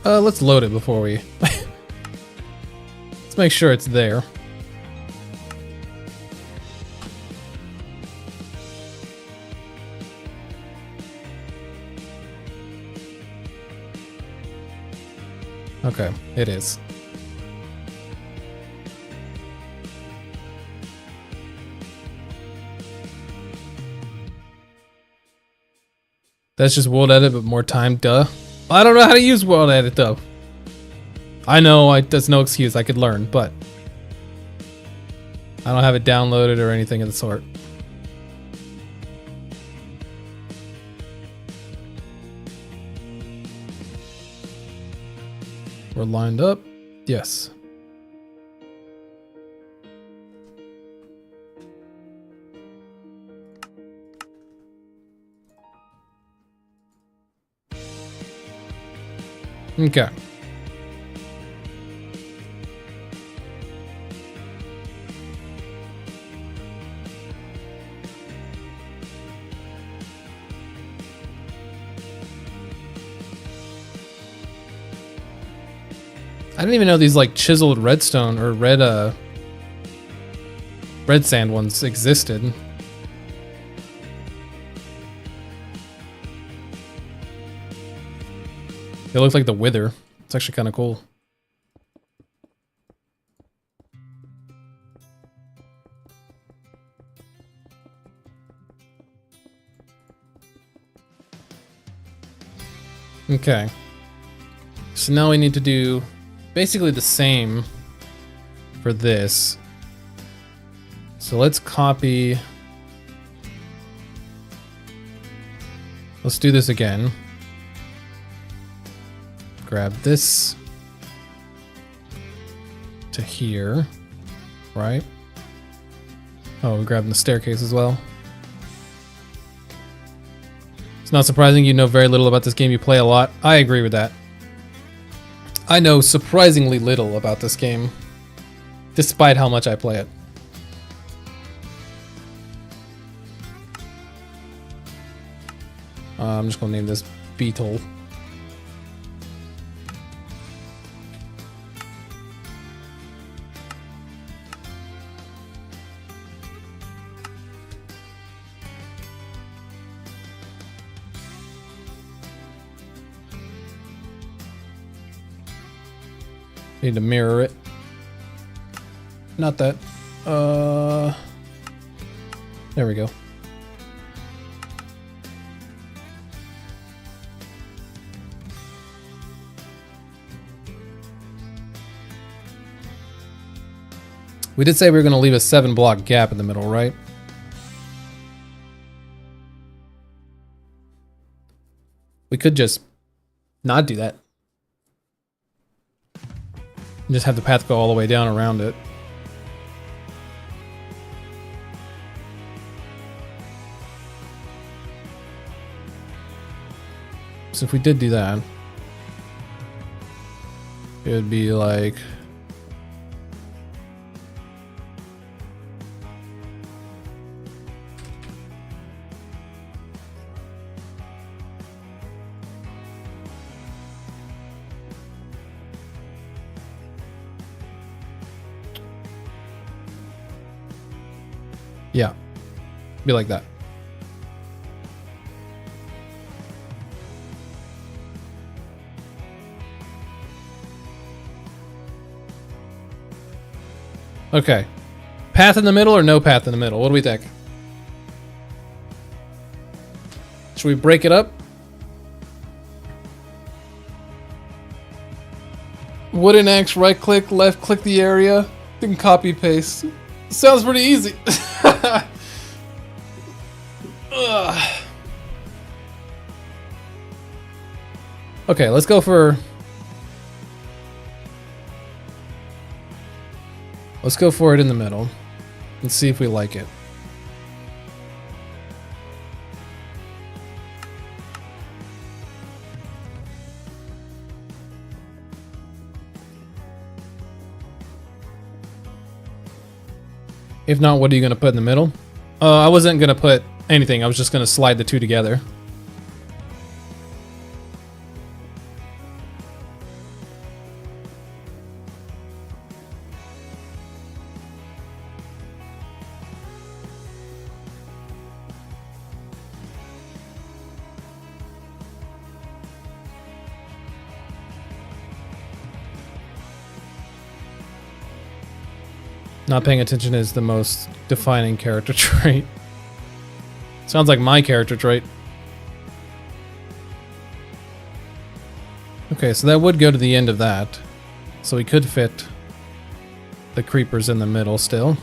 Let's load it before we... Let's make sure it's there. Okay, it is. That's just World Edit, but more time, duh. I don't know how to use World Edit though. I know, that's no excuse, I could learn, but I don't have it downloaded or anything of the sort. We're lined up, yes. Okay. I didn't even know these like chiseled redstone or red sand ones existed. They look like the Wither. It's actually kind of cool. Okay. So now we need to do basically the same for this. So let's copy. Let's do this again. Grab this to here, right? Oh, we're grabbing the staircase as well. It's not surprising you know very little about this game. You play a lot. I agree with that. I know surprisingly little about this game, despite how much I play it. I'm just gonna name this Beetle. Need to mirror it. Not that. There we go. We did say we were going to leave a 7-block gap in the middle, right? We could just not do that. Just have the path go all the way down around it. So if we did do that, it would be like... Yeah, be like that. Okay. Path in the middle or no path in the middle? What do we think? Should we break it up? Wooden axe, right click, left click the area, then copy paste. Sounds pretty easy. Okay, let's go for... Let's go for it in the middle and see if we like it. If not, what are you going to put in the middle? I wasn't going to put anything. I was just going to slide the two together. Not paying attention is the most defining character trait. Sounds like my character trait. Okay, so that would go to the end of that. So we could fit the creepers in the middle still.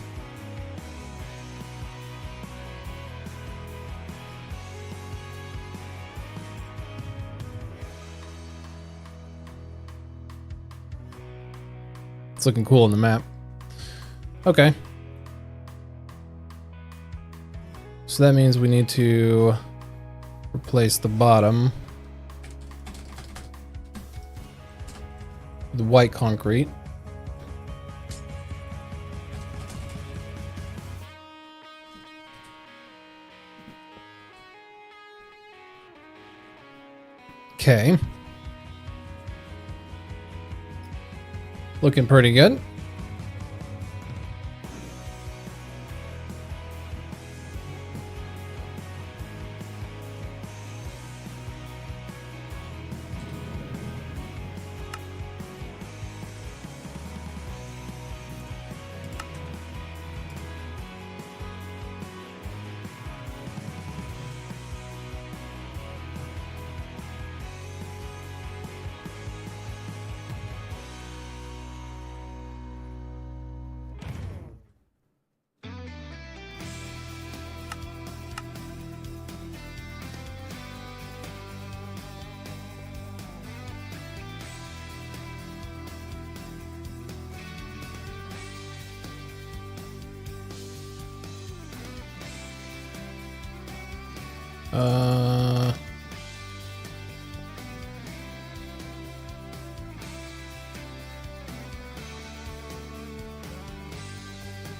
It's looking cool on the map. Okay. So that means we need to replace the bottom with white concrete. Okay. Looking pretty good.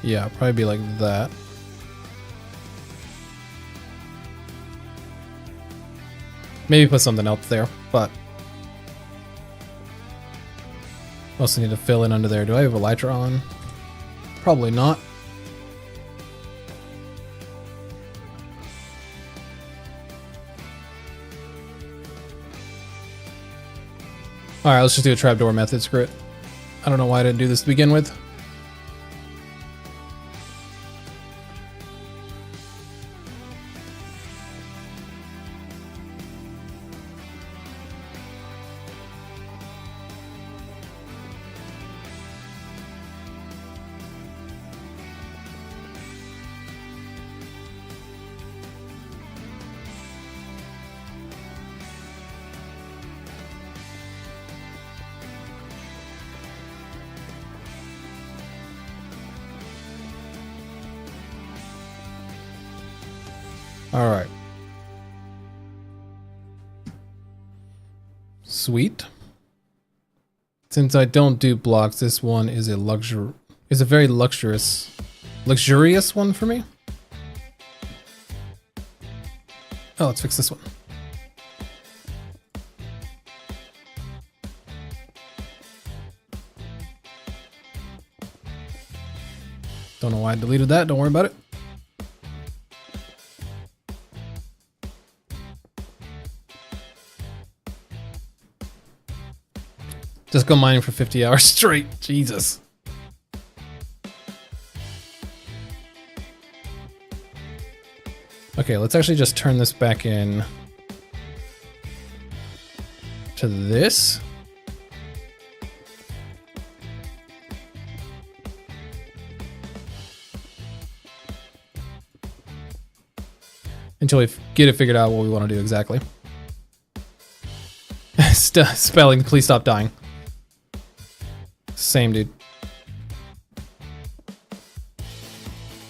Yeah, probably be like that. Maybe put something else there, but also need to fill in under there. Do I have Elytra on? Probably not. Alright, let's just do a trapdoor method, screw it. I don't know why I didn't do this to begin with. All right. Sweet. Since I don't do blocks, this one is a very luxurious one for me. Oh, let's fix this one. Don't know why I deleted that. Don't worry about it. Just go mining for 50 hours straight. Jesus. Okay, let's actually just turn this back in to this. Until we get it figured out what we want to do exactly. Spelling, please stop dying. Same, dude.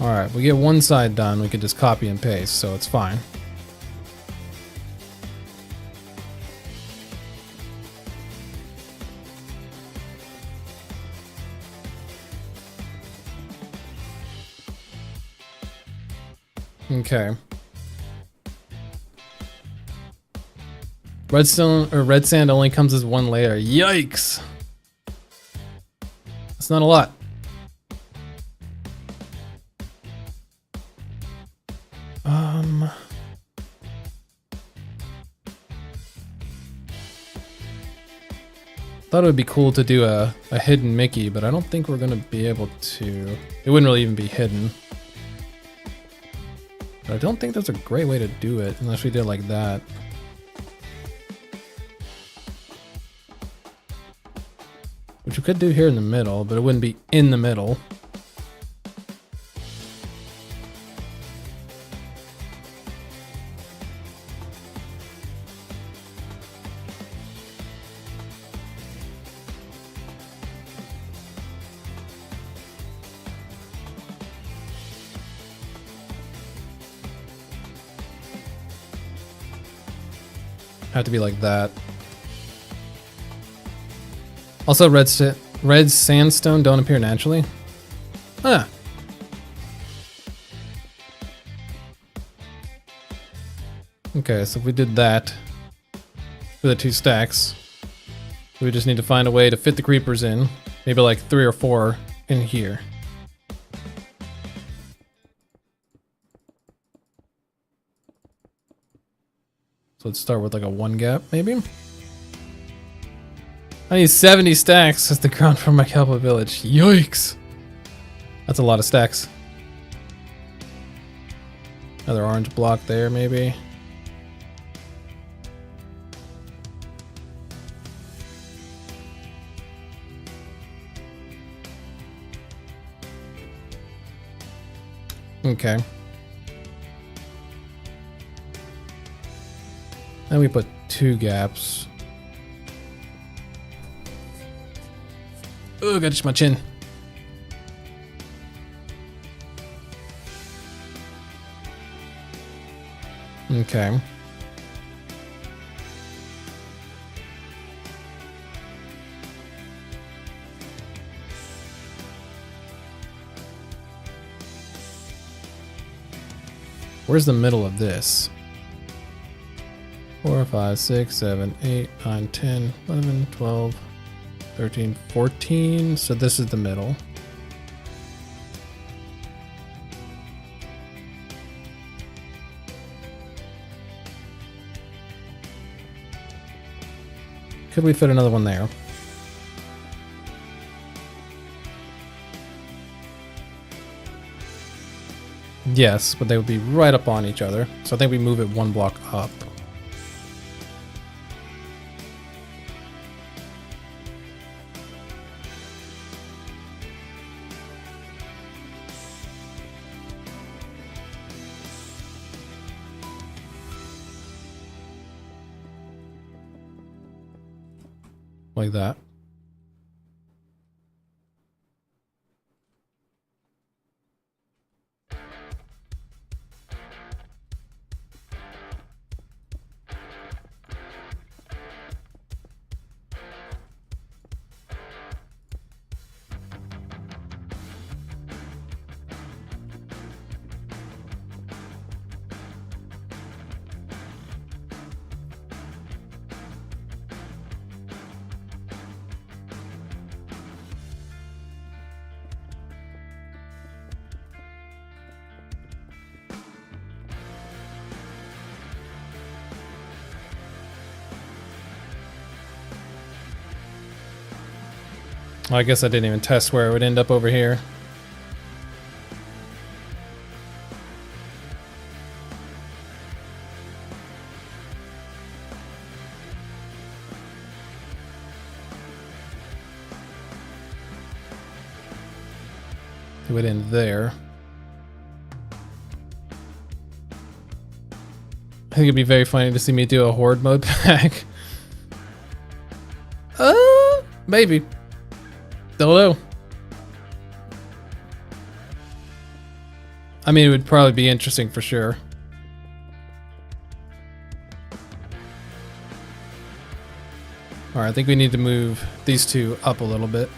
Alright, we get one side done, we can just copy and paste, so it's fine. Okay. Redstone or red sand only comes as one layer. Yikes! That's not a lot. Thought it would be cool to do a hidden Mickey, but I don't think we're gonna be able to. It wouldn't really even be hidden. But I don't think there's a great way to do it unless we did it like that. Which we could do here in the middle, but it wouldn't be in the middle. Have to be like that. Also, red sandstone don't appear naturally. Ah. Okay, so if we did that for the 2 stacks, we just need to find a way to fit the creepers in. Maybe like 3 or 4 in here. So let's start with like a 1 gap, maybe. I need 70 stacks as the ground for my Kelpa village. Yikes! That's a lot of stacks. Another orange block there, maybe. Okay. Then we put 2 gaps. Oh, got itch my chin. Okay. Where's the middle of this? 4, 5, 6, 7, 8, 9, 10, 11, 12, 13, 14. So this is the middle. Could we fit another one there? Yes, but they would be right up on each other. So I think we move it one block up. Like that. Well, I guess I didn't even test where it would end up over here. It would end there. I think it'd be very funny to see me do a horde mode pack. Maybe. Don't know. I mean, it would probably be interesting for sure. Alright, I think we need to move these two up a little bit.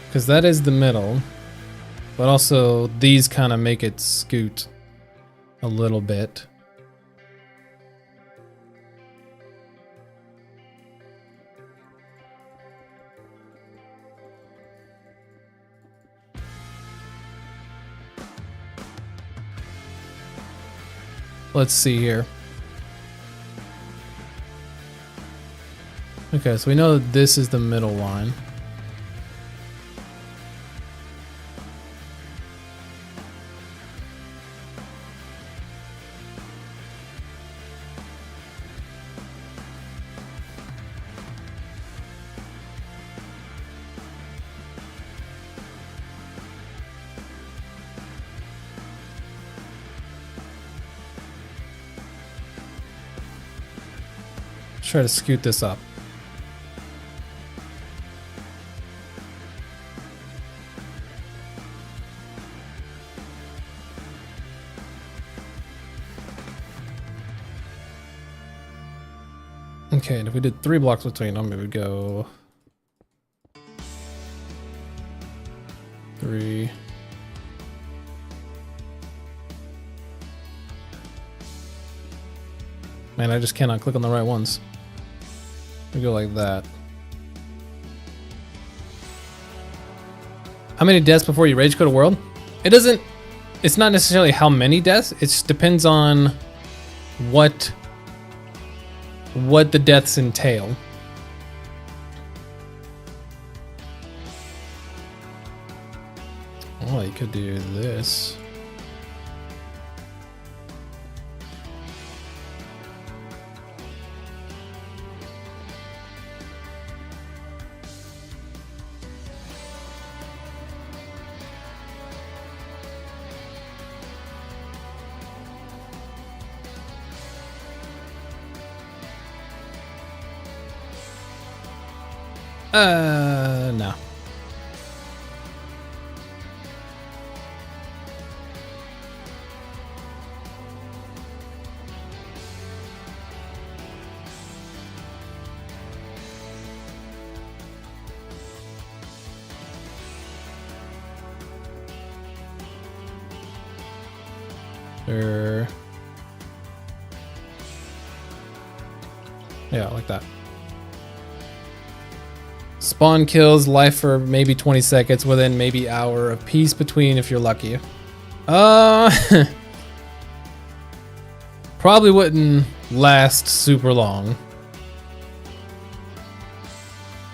Because that is the middle, but also these kind of make it scoot a little bit. Let's see here. Okay, so we know that this is the middle line. Try to scoot this up. Okay, and if we did 3 blocks between them, it would go 3. Man, I just cannot click on the right ones. We go like that. How many deaths before you rage quit a world? It's not necessarily how many deaths, it just depends on what the deaths entail. Oh, you could do this. No. Sure. Yeah, like that. Spawn kills, life for maybe 20 seconds, within maybe hour of peace between if you're lucky. Probably wouldn't last super long.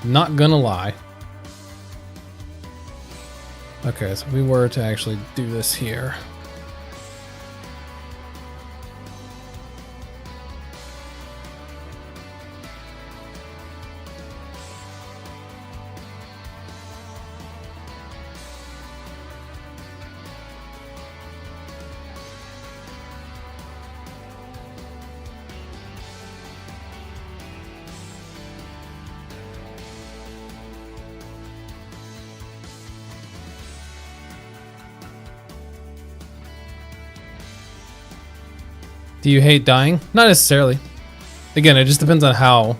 Not gonna lie. Okay, so if we were to actually do this here. Do you hate dying? Not necessarily. Again, it just depends on how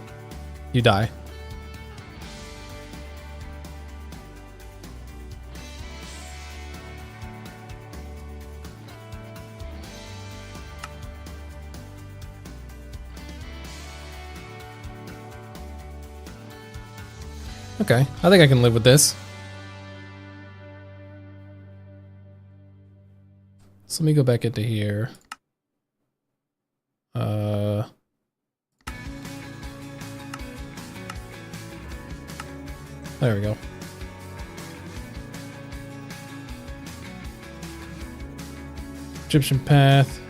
you die. Okay, I think I can live with this. So let me go back into here. There we go. Egyptian path.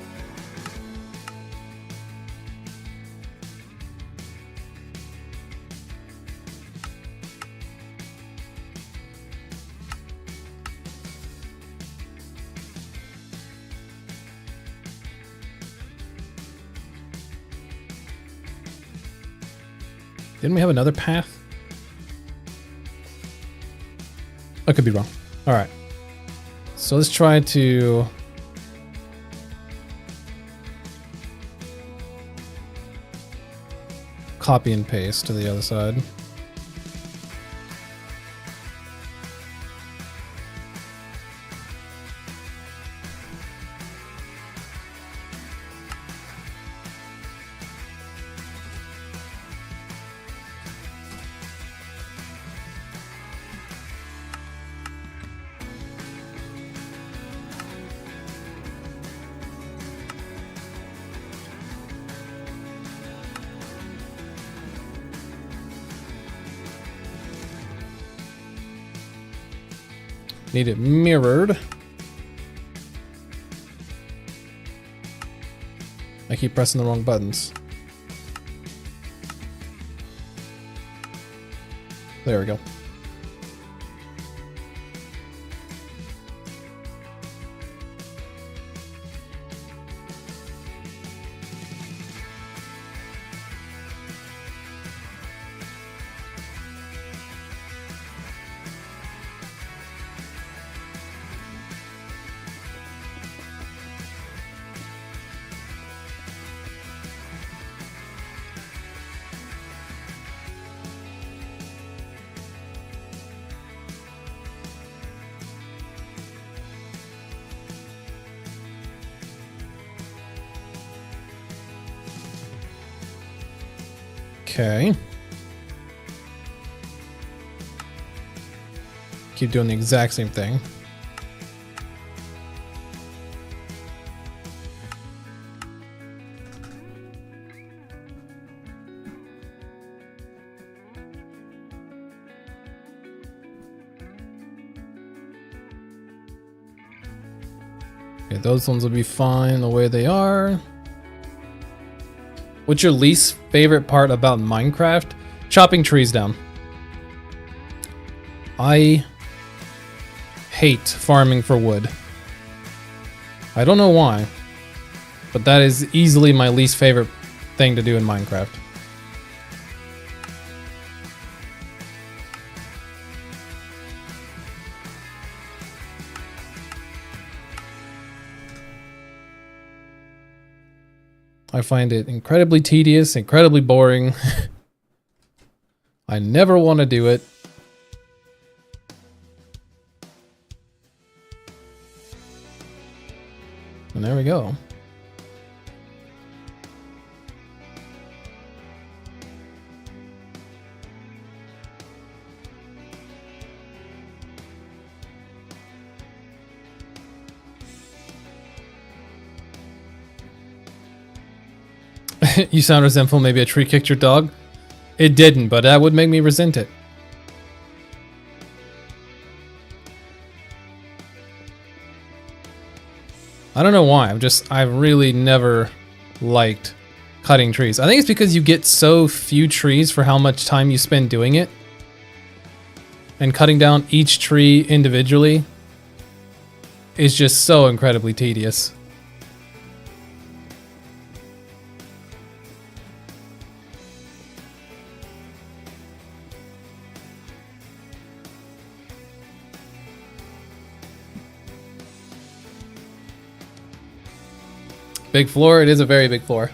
Didn't we have another path? I could be wrong. All right. So let's try to copy and paste to the other side. Need it mirrored. I keep pressing the wrong buttons. There we go. Okay. Keep doing the exact same thing. Okay, those ones will be fine the way they are. What's your least favorite part about Minecraft? Chopping trees down. I hate farming for wood. I don't know why, but that is easily my least favorite thing to do in Minecraft. I find it incredibly tedious, incredibly boring. I never want to do it. And there we go. You sound resentful. Maybe a tree kicked your dog. It didn't, but that would make me resent it. I don't know why. I've really never liked cutting trees. I think it's because you get so few trees for how much time you spend doing it. And cutting down each tree individually is just so incredibly tedious. Big floor, it is a very big floor.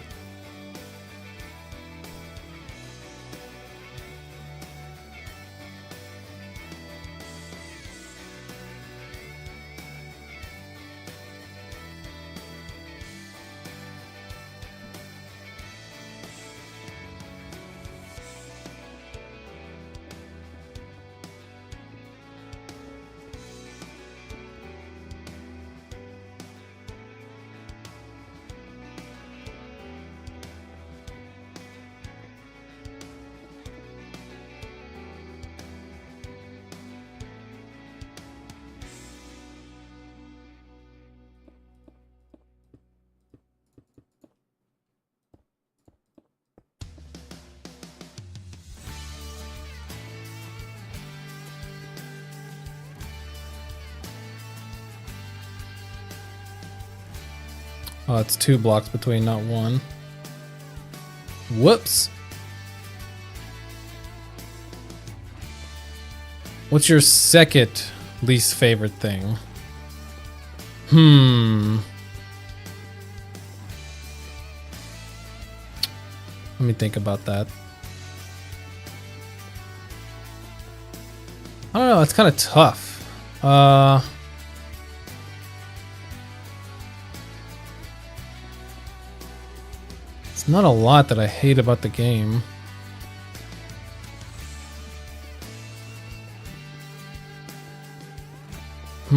Oh, it's 2 blocks between, not 1. Whoops. What's your second least favorite thing? Let me think about that. I don't know, it's kind of tough. It's not a lot that I hate about the game. I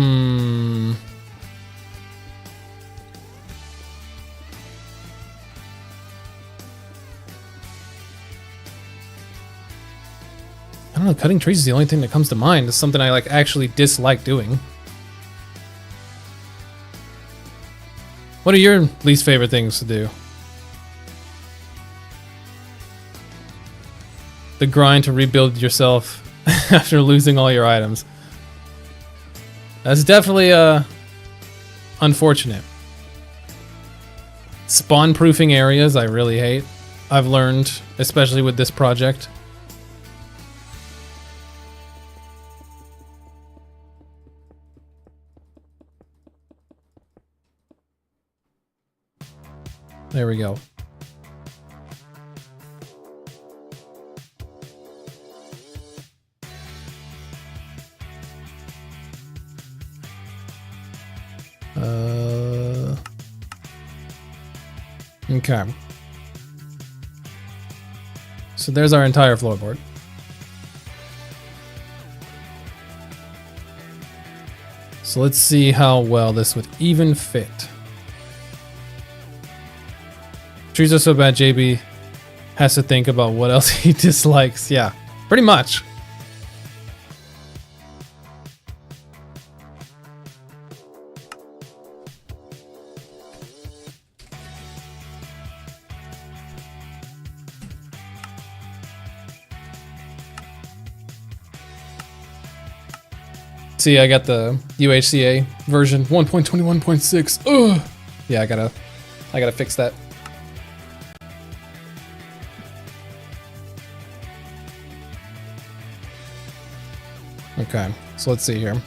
don't know, cutting trees is the only thing that comes to mind. It's something I like actually dislike doing. What are your least favorite things to do? The grind to rebuild yourself after losing all your items. That's definitely unfortunate. Spawn proofing areas I really hate. I've learned, especially with this project. There we go. Okay. So there's our entire floorboard. So let's see how well this would even fit. Trees are so bad, JB has to think about what else he dislikes. Yeah, pretty much. See, I got the UHCA version 1.21.6. Ugh. Yeah, I gotta fix that. Okay, so let's see here.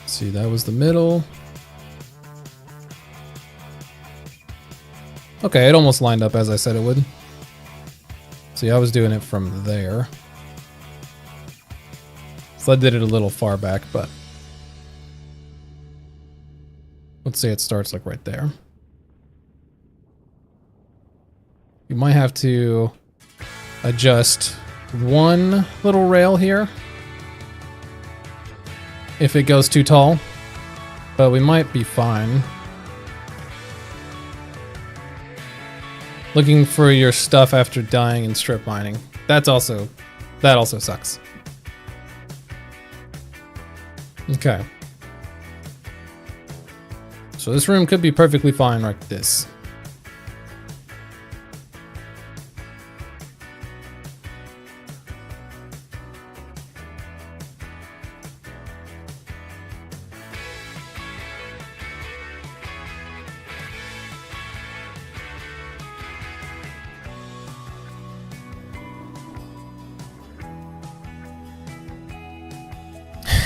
See, that was the middle. Okay, it almost lined up as I said it would. See, I was doing it from there. So I did it a little far back, but let's say it starts like right there. You might have to adjust one little rail here if it goes too tall, but we might be fine. Looking for your stuff after dying in strip mining. That also sucks. Okay. So this room could be perfectly fine like this.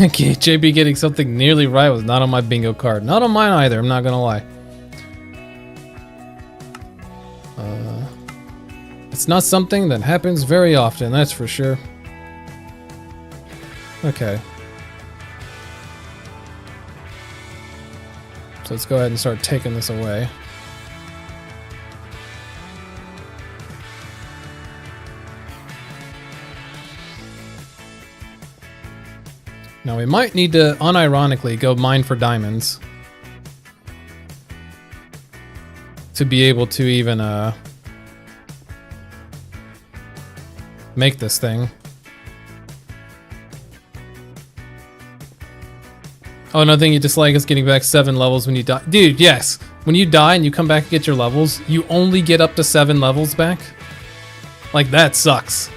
Okay, JB getting something nearly right was not on my bingo card. Not on mine either, I'm not gonna lie. It's not something that happens very often, that's for sure. Okay. So let's go ahead and start taking this away. Now we might need to, unironically, go mine for diamonds to be able to even make this thing. Oh, another thing you dislike is getting back 7 levels when you die. Dude, yes. When you die and you come back and get your levels, you only get up to 7 levels back. Like, that sucks.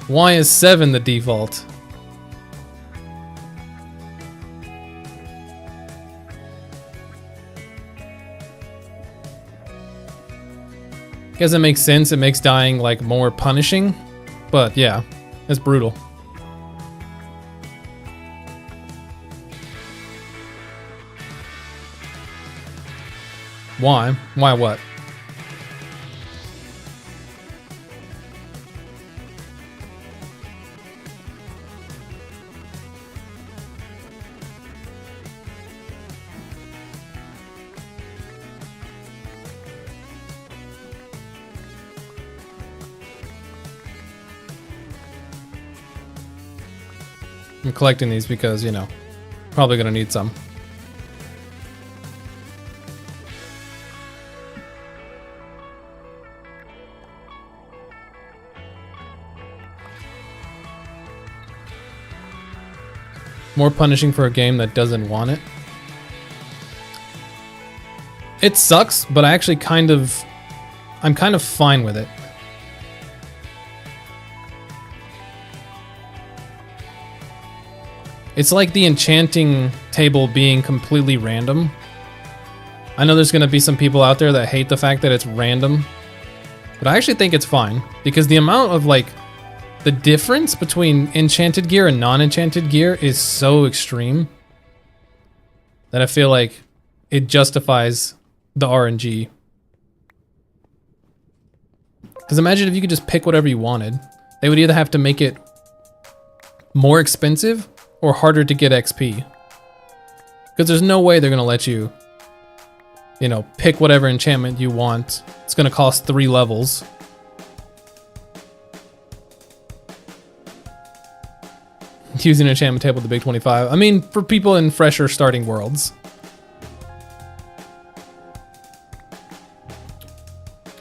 Why is 7 the default? I guess it makes sense. It makes dying like more punishing, but yeah, it's brutal. Why? Why what? I'm collecting these because, you know, probably gonna need some. More punishing for a game that doesn't want it. It sucks, but I actually I'm kind of fine with it. It's like the enchanting table being completely random. I know there's going to be some people out there that hate the fact that it's random, but I actually think it's fine because the amount of like the difference between enchanted gear and non-enchanted gear is so extreme that I feel like it justifies the RNG. Because imagine if you could just pick whatever you wanted. They would either have to make it more expensive or harder to get XP. Because there's no way they're going to let you, you know, pick whatever enchantment you want. It's going to cost 3 levels. Using an enchantment table with the big 25. I mean, for people in fresher starting worlds.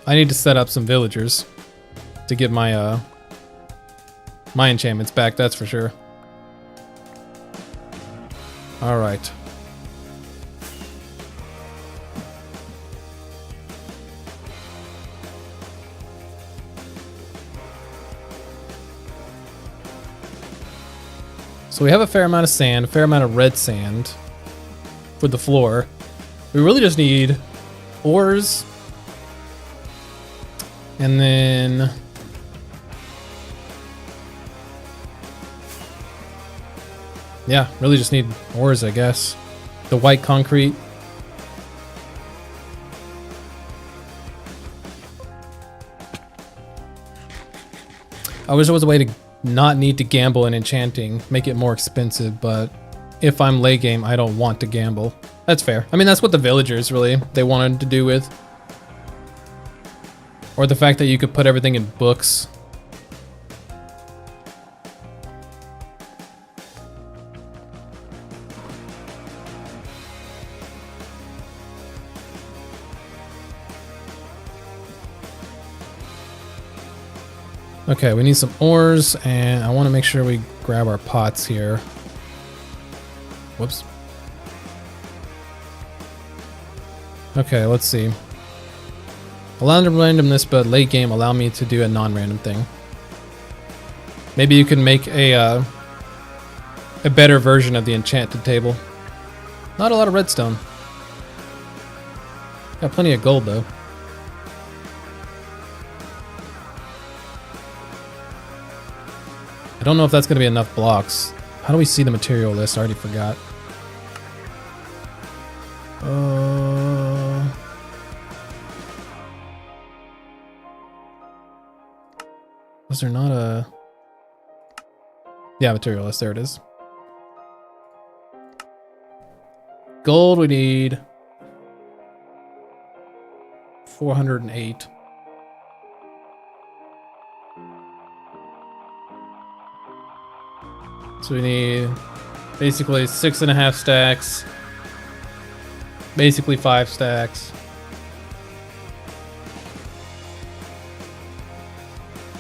I need to set up some villagers to get my my enchantments back, that's for sure. All right. So we have a fair amount of sand, a fair amount of red sand for the floor. We really just need ores. And then Yeah, really just need ores, I guess. The white concrete. I wish there was a way to not need to gamble in enchanting, make it more expensive, but if I'm late game, I don't want to gamble. That's fair. I mean, that's what the villagers really, they wanted to do with. Or the fact that you could put everything in books. Okay, we need some ores, and I want to make sure we grab our pots here. Whoops. Okay, let's see. Allow randomness, but late game allow me to do a non-random thing. Maybe you can make a better version of the enchanted table. Not a lot of redstone. Got plenty of gold though. I don't know if that's going to be enough blocks. How do we see the material list? I already forgot. Was there not a... Yeah, material list. There it is. Gold, we need 408. So we need basically 6.5 stacks, basically 5 stacks,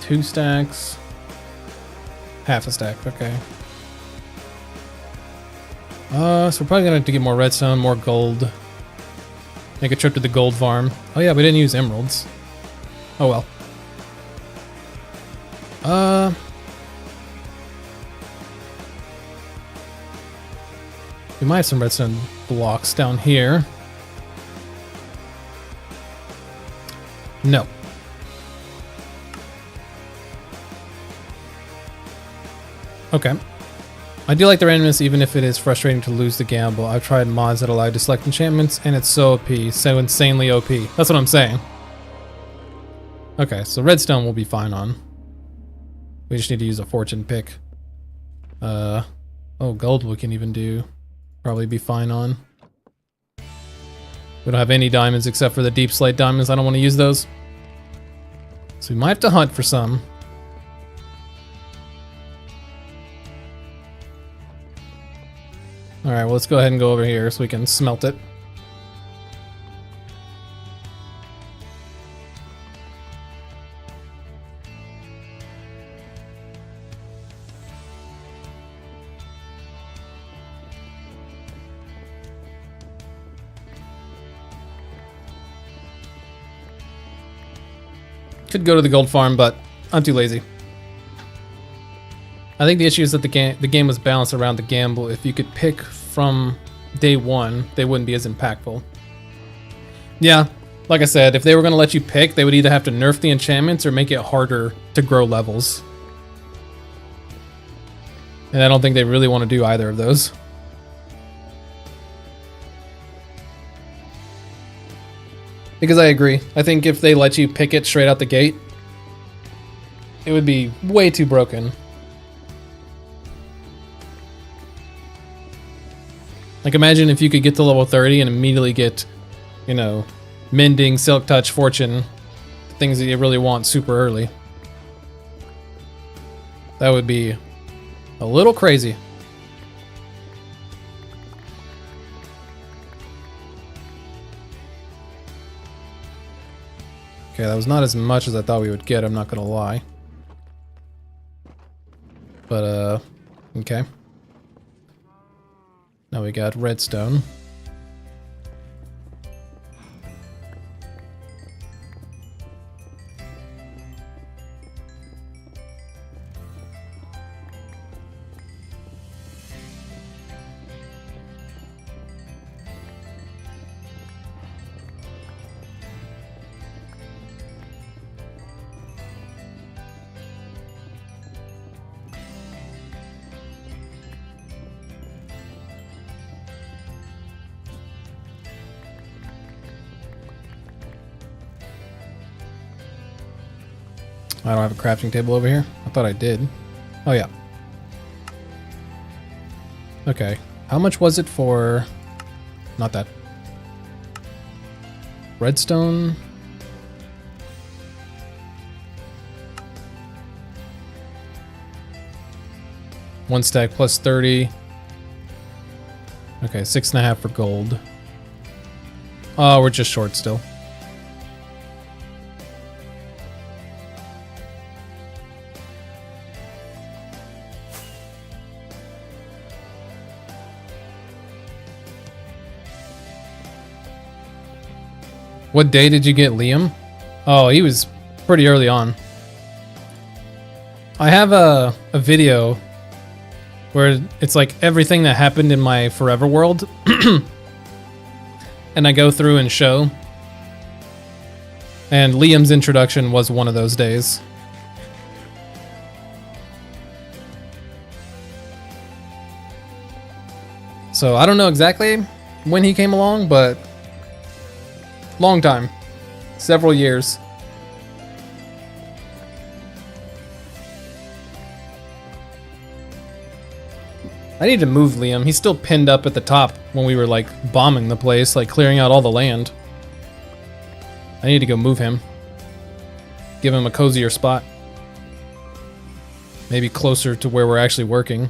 2 stacks, half a stack, okay. So we're probably gonna have to get more redstone, more gold, make a trip to the gold farm. Oh yeah, we didn't use emeralds. Oh well. We might have some redstone blocks down here. No. Okay. I do like the randomness even if it is frustrating to lose the gamble. I've tried mods that allow you to select enchantments and it's so OP, so insanely OP. That's what I'm saying. Okay, so redstone will be fine on. We just need to use a fortune pick. Oh, gold we can even do. Probably be fine on. We don't have any diamonds except for the deep slate diamonds. I don't want to use those. So we might have to hunt for some. Alright, well let's go ahead and go over here so we can smelt it. Could go to the gold farm, but I'm too lazy. I think the issue is that the game was balanced around the gamble. If you could pick from day one, they wouldn't be as impactful. Yeah, like I said, if they were going to let you pick, they would either have to nerf the enchantments or make it harder to grow levels. And I don't think they really want to do either of those. Because I agree. I think if they let you pick it straight out the gate, it would be way too broken. Like imagine if you could get to level 30 and immediately get, you know, Mending, Silk Touch, Fortune, things that you really want super early. That would be a little crazy. Okay, that was not as much as I thought we would get, I'm not gonna lie. But, okay. Now we got redstone. I don't have a crafting table over here. I thought I did. Oh, yeah. Okay. How much was it for... Not that. Redstone. One stack plus 30. Okay, 6.5 for gold. Oh, we're just short still. What day did you get Liam? Oh, he was pretty early on. I have a video where it's like everything that happened in my Forever world. And I go through and show. And Liam's introduction was one of those days. So I don't know exactly when he came along, but long time. Several years. I need to move Liam. He's still pinned up at the top when we were like bombing the place, like clearing out all the land. I need to go move him. Give him a cozier spot. Maybe closer to where we're actually working.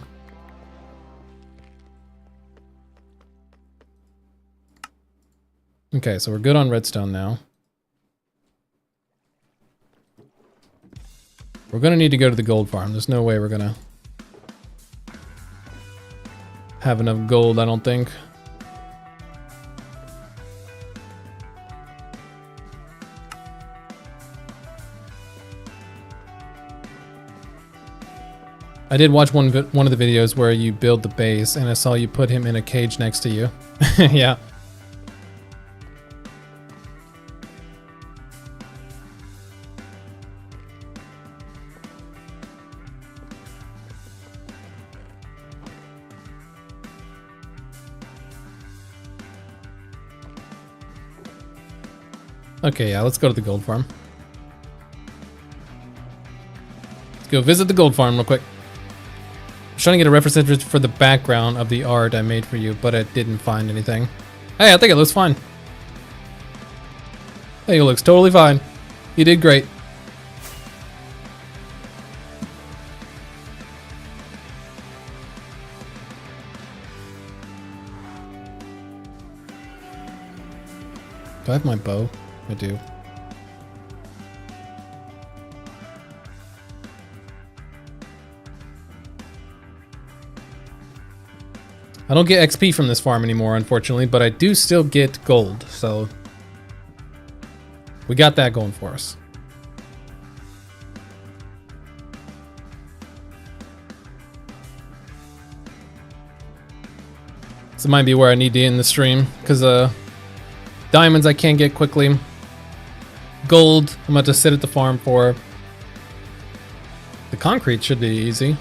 Okay, so we're good on redstone now. We're gonna need to go to the gold farm. There's no way we're gonna have enough gold, I don't think. I did watch one of the videos where you build the base, and I saw you put him in a cage next to you. Yeah. Okay, yeah, let's go to the gold farm. Let's go visit the gold farm real quick. I was trying to get a reference image for the background of the art I made for you, but I didn't find anything. Hey, I think it looks fine. I think it looks totally fine. You did great. Do I have my bow? I do. I don't get XP from this farm anymore, unfortunately, but I do still get gold, so we got that going for us. This might be where I need to end the stream, because diamonds I can't get quickly. Gold, I'm about to sit at the farm for. The concrete should be easy.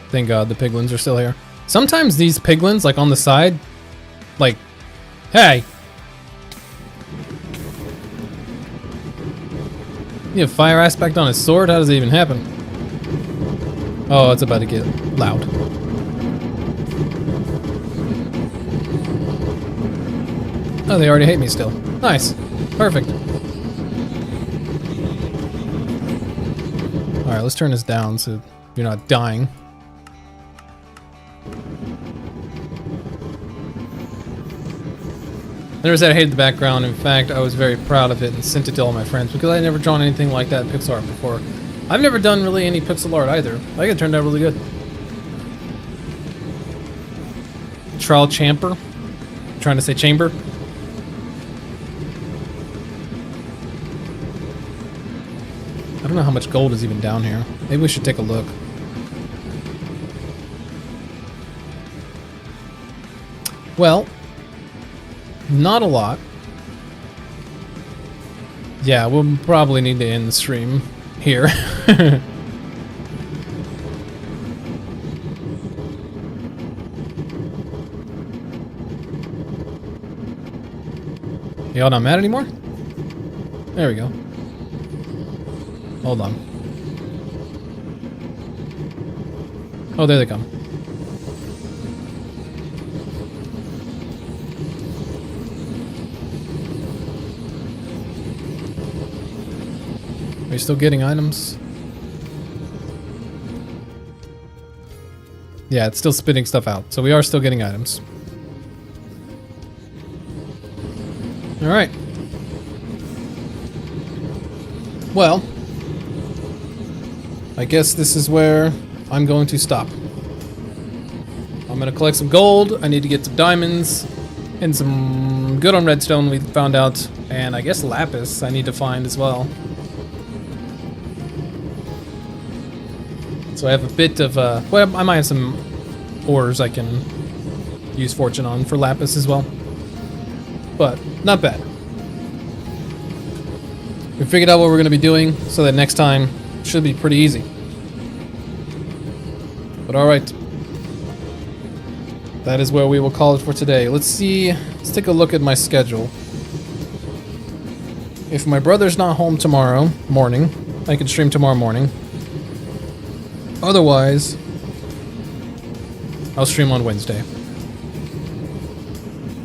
Thank God the piglins are still here. Sometimes these piglins, like on the side, like, hey! You have fire aspect on his sword? How does it even happen? Oh, it's about to get loud. Oh, they already hate me still. Nice. Perfect. Alright, let's turn this down so you're not dying. I never said I hated the background. In fact, I was very proud of it and sent it to all my friends because I had never drawn anything like that in pixel art before. I've never done really any pixel art either. I think it turned out really good. Trial Chamber? I'm trying to say chamber? I don't know how much gold is even down here. Maybe we should take a look. Well, not a lot. Yeah, we'll probably need to end the stream. here. Y'all not mad anymore? There we go. Hold on. Oh, there they come. Are you still getting items? Yeah, it's still spitting stuff out. So we are still getting items. Alright. Well, I guess this is where I'm going to stop. I'm going to collect some gold. I need to get some diamonds and some good on redstone we found out. And I guess lapis I need to find as well. So I have a bit of, well, I might have some ores I can use fortune on for lapis as well. But, not bad. We figured out what we're going to be doing, so that next time should be pretty easy. But alright. That is where we will call it for today. Let's take a look at my schedule. If my brother's not home tomorrow morning, I can stream tomorrow morning. Otherwise, I'll stream on Wednesday.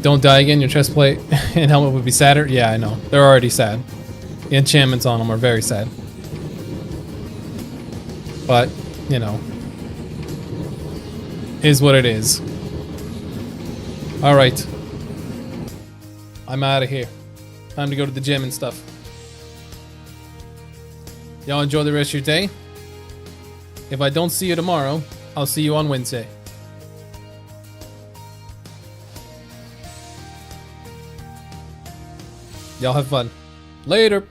Don't die again, your chest plate and helmet would be sadder. Yeah, I know. They're already sad. The enchantments on them are very sad. But, you know, is what it is. Alright. I'm out of here. Time to go to the gym and stuff. Y'all enjoy the rest of your day. If I don't see you tomorrow, I'll see you on Wednesday. Y'all have fun. Later.